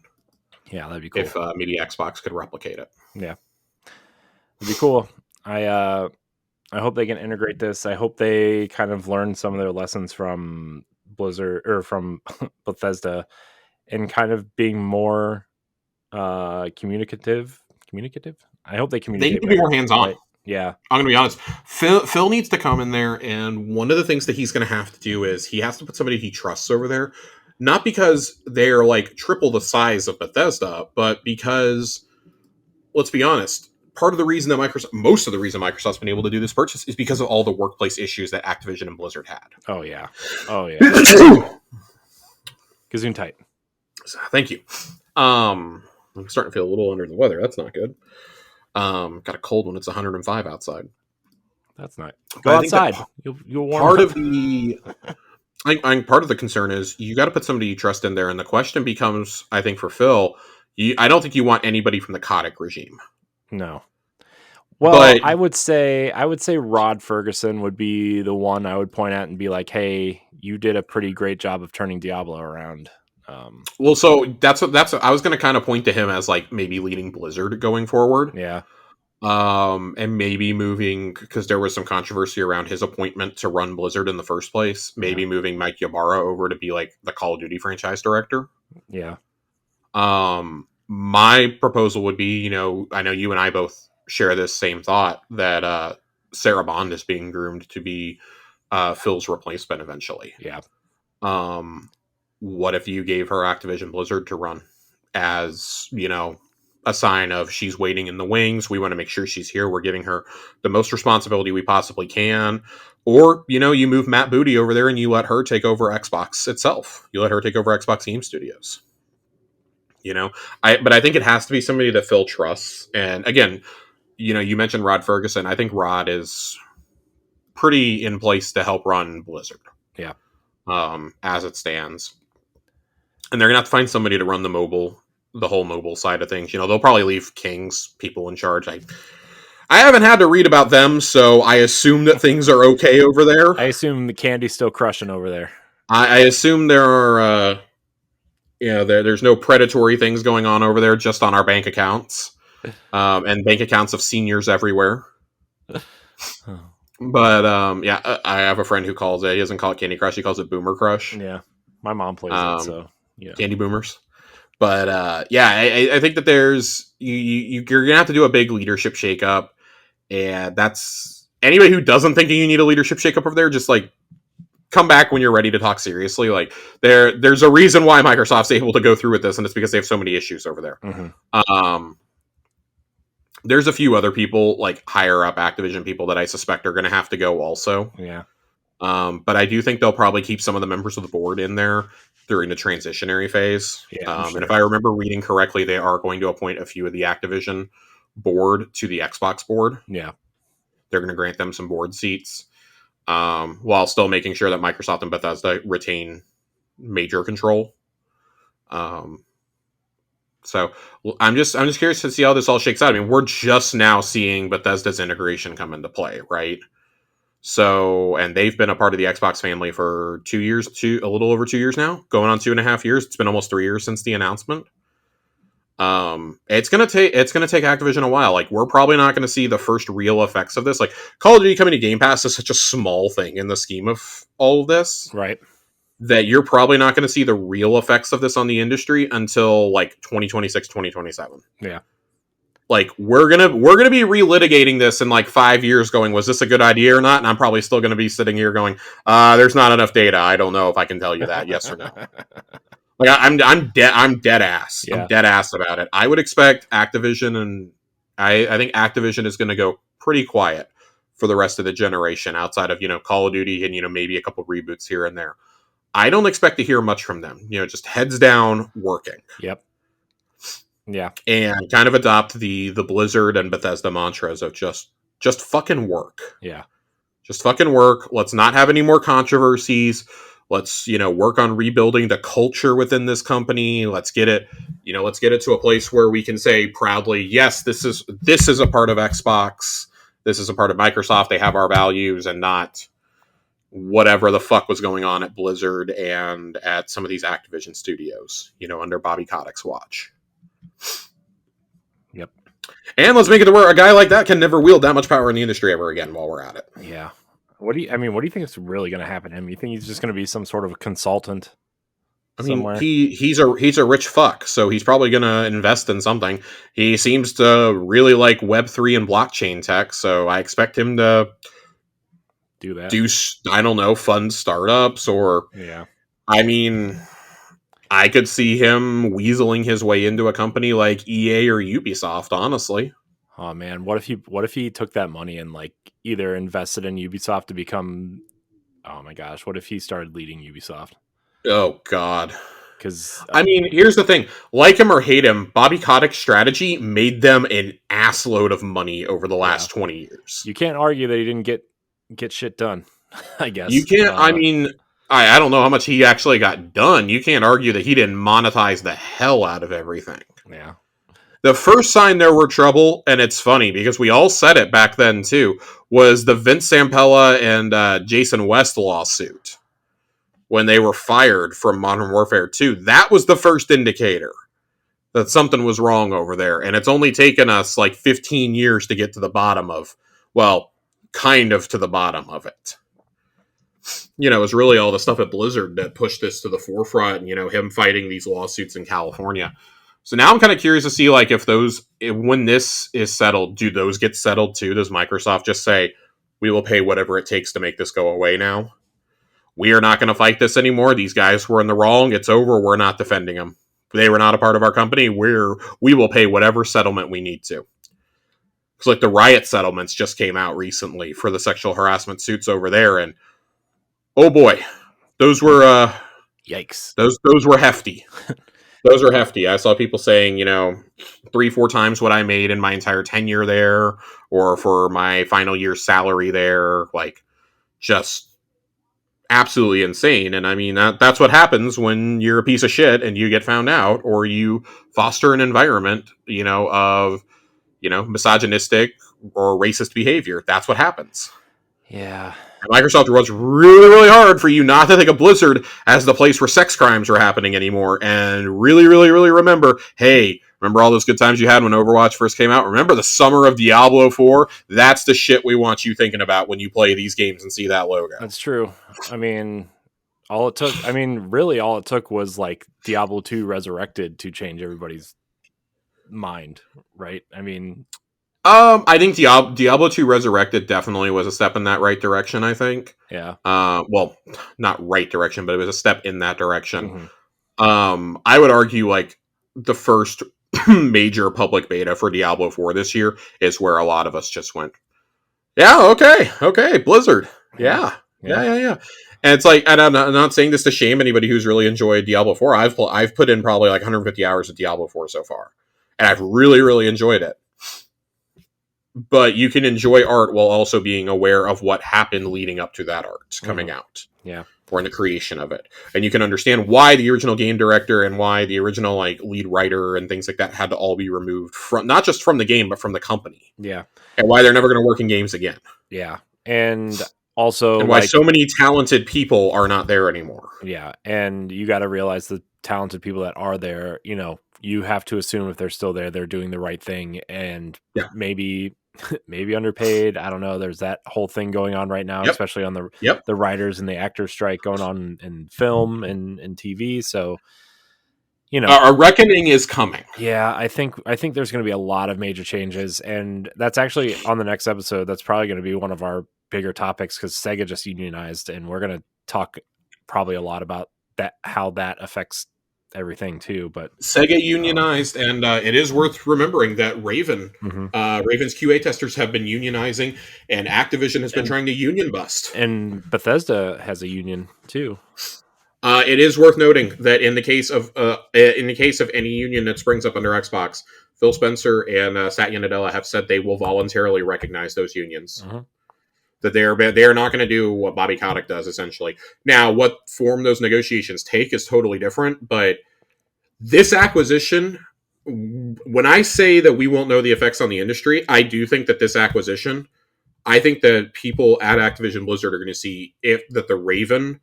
Yeah, that'd be cool. If maybe Xbox could replicate it. Yeah. It'd be cool. I hope they can integrate this. I hope they kind of learn some of their lessons from Blizzard or from Bethesda, and kind of being more communicative. I hope they communicate. They need to be more hands-on. Right? Yeah. I'm going to be honest. Phil needs to come in there, and one of the things that he's going to have to do is he has to put somebody he trusts over there. Not because they're like triple the size of Bethesda, but because, let's be honest, most of the reason Microsoft's been able to do this purchase is because of all the workplace issues that Activision and Blizzard had. Oh, yeah. Gazoon tight. Thank you. I'm starting to feel a little under the weather. That's not good. Got a cold when it's 105 outside. That's not. Go outside. You'll warm part up. Of the... part of the concern is you got to put somebody you trust in there, and the question becomes, I think, for Phil, I don't think you want anybody from the Kotick regime. No. Well, I would say Rod Ferguson would be the one I would point at and be like, "Hey, you did a pretty great job of turning Diablo around." Well, so that's what I was going to kind of point to him as like maybe leading Blizzard going forward. Yeah. And maybe moving, because there was some controversy around his appointment to run Blizzard in the first place, maybe moving Mike Ybarra over to be like the Call of Duty franchise director. Yeah. My proposal would be, I know you and I both share this same thought, that Sarah Bond is being groomed to be Phil's replacement eventually. Yeah. What if you gave her Activision Blizzard to run as, a sign of she's waiting in the wings. We want to make sure she's here. We're giving her the most responsibility we possibly can. Or, you move Matt Booty over there and you let her take over Xbox itself. You let her take over Xbox Game Studios. But I think it has to be somebody that Phil trusts. And again, you mentioned Rod Ferguson. I think Rod is pretty in place to help run Blizzard. Yeah. As it stands. And they're going to have to find somebody to run the whole mobile side of things. They'll probably leave King's people in charge. I haven't had to read about them, so I assume that things are okay over there. I assume the candy's still crushing over there. I assume there are, there's no predatory things going on over there, just on our bank accounts, and bank accounts of seniors everywhere. But I have a friend who calls it. He doesn't call it Candy Crush. He calls it Boomer Crush. Yeah, my mom plays it, so yeah. Candy Boomers. But I think that there's you're gonna have to do a big leadership shakeup, and that's anybody who doesn't think you need a leadership shakeup over there. Just like come back when you're ready to talk seriously. Like there's a reason why Microsoft's able to go through with this, and it's because they have so many issues over there. Mm-hmm. There's a few other people, like higher up Activision people, that I suspect are going to have to go also. Yeah. But I do think they'll probably keep some of the members of the board in there during the transitionary phase. Yeah, sure. And if I remember reading correctly, they are going to appoint a few of the Activision board to the Xbox board. Yeah. They're going to grant them some board seats, while still making sure that Microsoft and Bethesda retain major control. So I'm just curious to see how this all shakes out. I mean, we're just now seeing Bethesda's integration come into play, right? So, and they've been a part of the Xbox family for 2 years, a little over 2 years now, going on 2.5 years. It's been almost 3 years since the announcement. It's gonna take Activision a while. Like, we're probably not going to see the first real effects of this. Like, Call of Duty coming to Game Pass is such a small thing in the scheme of all of this, right? That you're probably not going to see the real effects of this on the industry until like 2026, 2027. Yeah. Like, we're gonna be relitigating this in like 5 years, going, was this a good idea or not? And I'm probably still gonna be sitting here going, there's not enough data. I don't know if I can tell you that, yes or no. Like, I'm dead ass. Yeah. I'm dead ass about it. I would expect Activision, and I think Activision is gonna go pretty quiet for the rest of the generation, outside of, Call of Duty and, maybe a couple reboots here and there. I don't expect to hear much from them. Just heads down working. Yep. Yeah. And kind of adopt the Blizzard and Bethesda mantras of just fucking work. Yeah. Just fucking work. Let's not have any more controversies. Let's, work on rebuilding the culture within this company. Let's get it to a place where we can say proudly, yes, this is a part of Xbox. This is a part of Microsoft. They have our values, and not whatever the fuck was going on at Blizzard and at some of these Activision studios, under Bobby Kotick's watch. Yep. And let's make it to where a guy like that can never wield that much power in the industry ever again while we're at it. Yeah. What do you think is really going to happen to him? You think he's just going to be some sort of a consultant? I mean, he's a rich fuck, so he's probably going to invest in something. He seems to really like Web3 and blockchain tech, so I expect him to do that. I don't know, fund startups, or yeah. I mean, I could see him weaseling his way into a company like EA or Ubisoft, honestly. Oh man, what if he took that money and like either invested in Ubisoft to become, oh my gosh, what if he started leading Ubisoft? Oh god. Because I mean, here's the thing. Like him or hate him, Bobby Kotick's strategy made them an assload of money over the last 20 years. You can't argue that he didn't get shit done, I guess. You can't, I mean, I don't know how much he actually got done. You can't argue that he didn't monetize the hell out of everything. Yeah. The first sign there were trouble, and it's funny because we all said it back then too, was the Vince Zampella and Jason West lawsuit when they were fired from Modern Warfare 2. That was the first indicator that something was wrong over there, and it's only taken us like 15 years to get to the bottom of, well, kind of to the bottom of it. It was really all the stuff at Blizzard that pushed this to the forefront, him fighting these lawsuits in California. So now I'm kind of curious to see, like, when this is settled, do those get settled too? Does Microsoft just say, we will pay whatever it takes to make this go away now? We are not going to fight this anymore. These guys were in the wrong. It's over. We're not defending them. They were not a part of our company. We will pay whatever settlement we need to. It's like the riot settlements just came out recently for the sexual harassment suits over there, and oh boy, those were yikes. Those were hefty. Those are hefty. I saw people saying, 3-4 times what I made in my entire tenure there, or for my final year's salary there. Like, just absolutely insane. And I mean, that's what happens when you're a piece of shit and you get found out, or you foster an environment, of, misogynistic or racist behavior. That's what happens. Yeah. Microsoft was really, really hard for you not to think of Blizzard as the place where sex crimes were happening anymore, and really, really, really remember all those good times you had when Overwatch first came out? Remember the summer of Diablo 4? That's the shit we want you thinking about when you play these games and see that logo. That's true. I mean, all it took was like Diablo 2 Resurrected to change everybody's mind, right? I mean, I think Diablo 2 Resurrected definitely was a step in that right direction, I think. Yeah. Well, not right direction, but it was a step in that direction. Mm-hmm. I would argue, like, the first major public beta for Diablo 4 this year is where a lot of us just went, yeah, okay, Blizzard. Yeah. And it's like, and I'm not saying this to shame anybody who's really enjoyed Diablo 4. I've put in probably like 150 hours of Diablo 4 so far, and I've really, really enjoyed it. But you can enjoy art while also being aware of what happened leading up to that art coming out. Yeah. Or in the creation of it. And you can understand why the original game director and why the original like lead writer and things like that had to all be removed from, not just from the game, but from the company. Yeah. And why they're never going to work in games again. Yeah. And also, and why so many talented people are not there anymore. Yeah. And you got to realize the talented people that are there, you know, you have to assume if they're still there, they're doing the right thing, and maybe underpaid. I don't know. There's that whole thing going on right now, especially on the writers and the actors strike going on in film and TV. So, you know, a reckoning is coming. Yeah, I think there's going to be a lot of major changes, and that's actually on the next episode. That's probably going to be one of our bigger topics because Sega just unionized, and we're going to talk probably a lot about that, how that affects everything too. But Sega unionized, and it is worth remembering that Raven's QA testers have been unionizing, and Activision has been trying to union bust, and Bethesda has a union too. It is worth noting that in the case of any union that springs up under Xbox, Phil Spencer and Satya Nadella have said they will voluntarily recognize those unions. That they are not going to do what Bobby Kotick does, essentially. Now, what form those negotiations take is totally different, but this acquisition, when I say that we won't know the effects on the industry, I do think that this acquisition, I think that people at Activision Blizzard are going to see that the Raven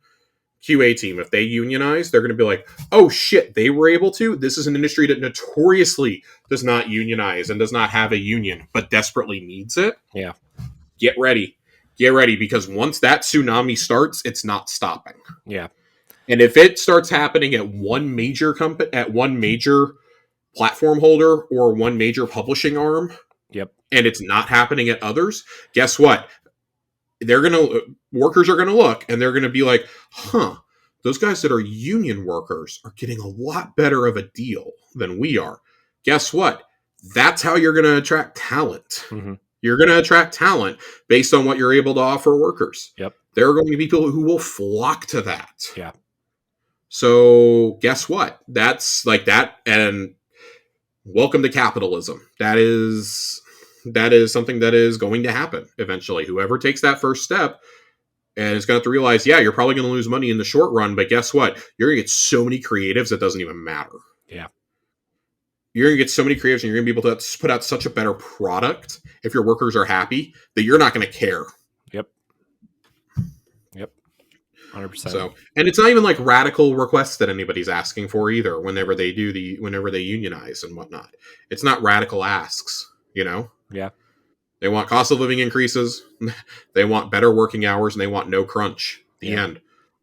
QA team, if they unionize, they're going to be like, oh shit, they were able to? This is an industry that notoriously does not unionize and does not have a union, but desperately needs it. Yeah. Get ready, because once that tsunami starts, it's not stopping. Yeah. And if it starts happening at one major company, at one major platform holder or one major publishing arm, and it's not happening at others, guess what? Workers are going to look and they're going to be like, those guys that are union workers are getting a lot better of a deal than we are. Guess what? That's how you're going to attract talent. You're going to attract talent based on what you're able to offer workers. There are going to be people who will flock to that. Yeah. So guess what? That's like that. And welcome to capitalism. That is something that is going to happen eventually. Whoever takes that first step and is going to have to realize, you're probably going to lose money in the short run, but guess what? You're going to get so many creatives it doesn't even matter. Yeah. You're going to get so many creatives and you're going to be able to put out such a better product if your workers are happy that you're not going to care. 100%. So, and it's not even like radical requests that anybody's asking for either whenever they unionize and whatnot. It's not radical asks, you know? Yeah. They want cost of living increases, they want better working hours, and they want no crunch. The end.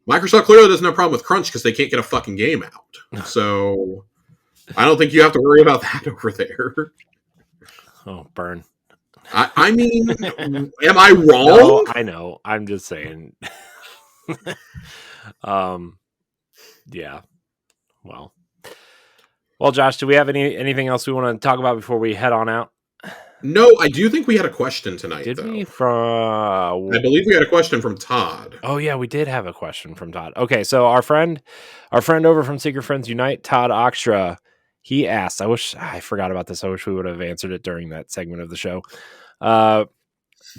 Microsoft clearly doesn't have a problem with crunch because they can't get a fucking game out. So I don't think you have to worry about that over there. Oh, burn. I mean, am I wrong? No, I know. I'm just saying. Yeah. Well, Josh, do we have anything else we want to talk about before we head on out? No, I do think we had a question tonight. Did though. We? From I believe we had a question from Todd. Oh yeah, we did have a question from Todd. Okay, so our friend over from Secret Friends Unite, Todd Oxtra, he asked. I forgot about this. I wish we would have answered it during that segment of the show.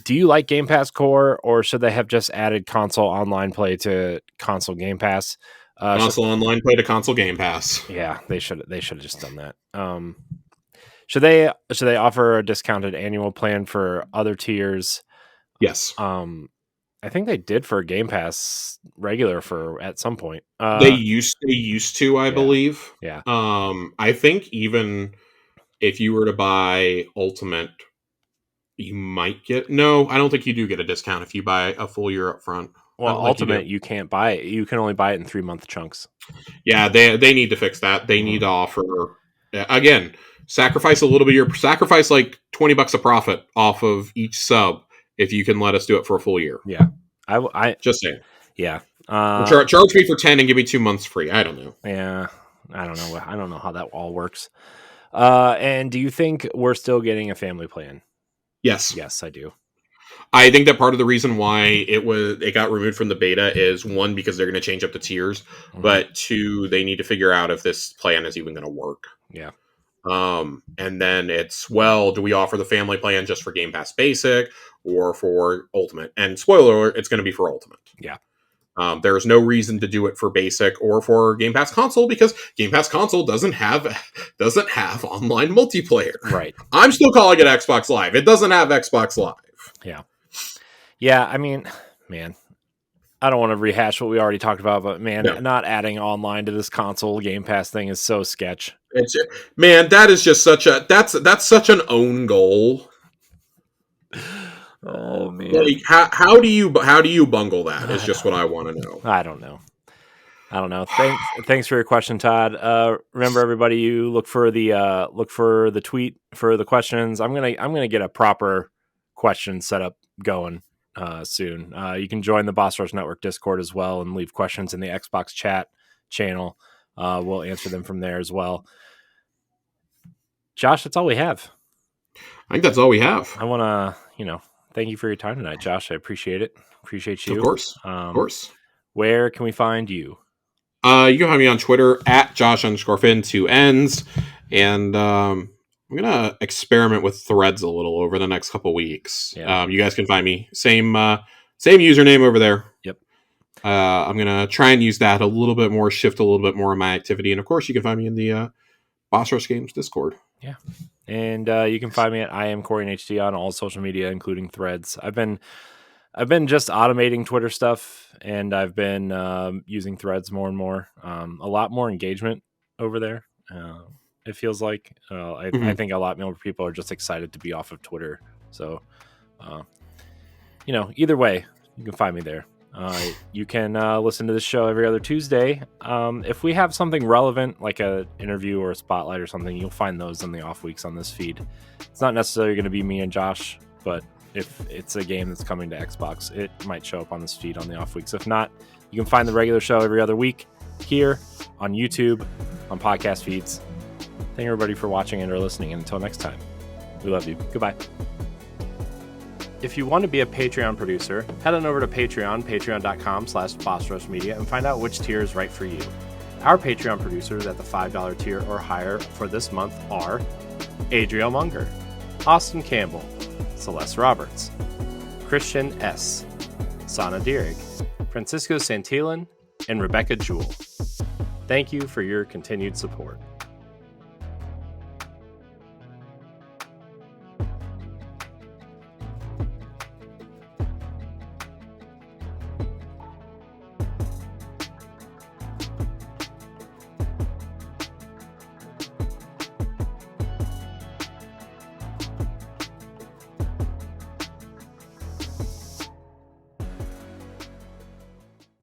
Do you like Game Pass Core, or should they have just added console online play to console Game Pass? Console online play to console Game Pass. Yeah, they should have just done that. Should they offer a discounted annual plan for other tiers? Yes. I think they did for Game Pass regular for at some point. They used to, I believe. Yeah. I think even if you were to buy Ultimate, you might get... No, I don't think you do get a discount if you buy a full year up front. Well, Ultimate, you can't buy it. You can only buy it in 3-month chunks. Yeah, they need to fix that. They need to offer... Again, sacrifice a little bit. Sacrifice like $20 a profit off of each sub if you can let us do it for a full year. Yeah. I just saying. Yeah. Charge me for 10 and give me 2 months free. I don't know. Yeah. I don't know. I don't know how that all works. And do you think we're still getting a family plan? Yes. Yes, I do. I think that part of the reason why it got removed from the beta is, one, because they're going to change up the tiers, but two, they need to figure out if this plan is even going to work. Yeah. And then it's, well, do we offer the family plan just for Game Pass Basic or for Ultimate? And spoiler alert, it's going to be for Ultimate. Yeah. There's no reason to do it for Basic or for Game Pass Console, because Game Pass Console doesn't have online multiplayer. Right. I'm still calling it Xbox Live. It doesn't have Xbox Live. Yeah. Yeah, I mean, man, I don't want to rehash what we already talked about, but man, not adding online to this console Game Pass thing is so sketch. Man, that is just that's such an own goal. Oh man, like how do you bungle that? Is just what I want to know. I don't know. Thanks for your question, Todd. Remember, everybody, you look for the tweet for the questions. I'm gonna get a proper question set up going soon. You can join the Boss Rush Network Discord as well and leave questions in the Xbox chat channel. We'll answer them from there as well. Josh, that's all we have. I think that's all we have. I want to, thank you for your time tonight, Josh. I appreciate it. Appreciate you. Of course. Where can we find you? You can find me on Twitter at Josh_Finn, 2 N's. And I'm going to experiment with threads a little over the next couple weeks. Yeah. You guys can find me. Same username over there. Yep. I'm going to try and use that a little bit more, shift a little bit more of my activity. And of course, you can find me in the Boss Rush Games Discord. Yeah. And you can find me at I am Corey HD on all social media, including threads. I've been just automating Twitter stuff, and I've been using threads more and more. A lot more engagement over there. It feels like I think a lot more people are just excited to be off of Twitter. So, either way, you can find me there. You can listen to this show every other Tuesday. If we have something relevant, like an interview or a spotlight or something, you'll find those in the off weeks on this feed. It's not necessarily going to be me and Josh, but if it's a game that's coming to Xbox, it might show up on this feed on the off weeks. If not, you can find the regular show every other week here on YouTube, on podcast feeds. Thank everybody for watching and or listening. And until next time, we love you. Goodbye. If you want to be a Patreon producer, head on over to Patreon, patreon.com/BossRushMedia, and find out which tier is right for you. Our Patreon producers at the $5 tier or higher for this month are Adriel Munger, Austin Campbell, Celeste Roberts, Christian S., Sana Dirrig, Francisco Santillan, and Rebecca Jewell. Thank you for your continued support.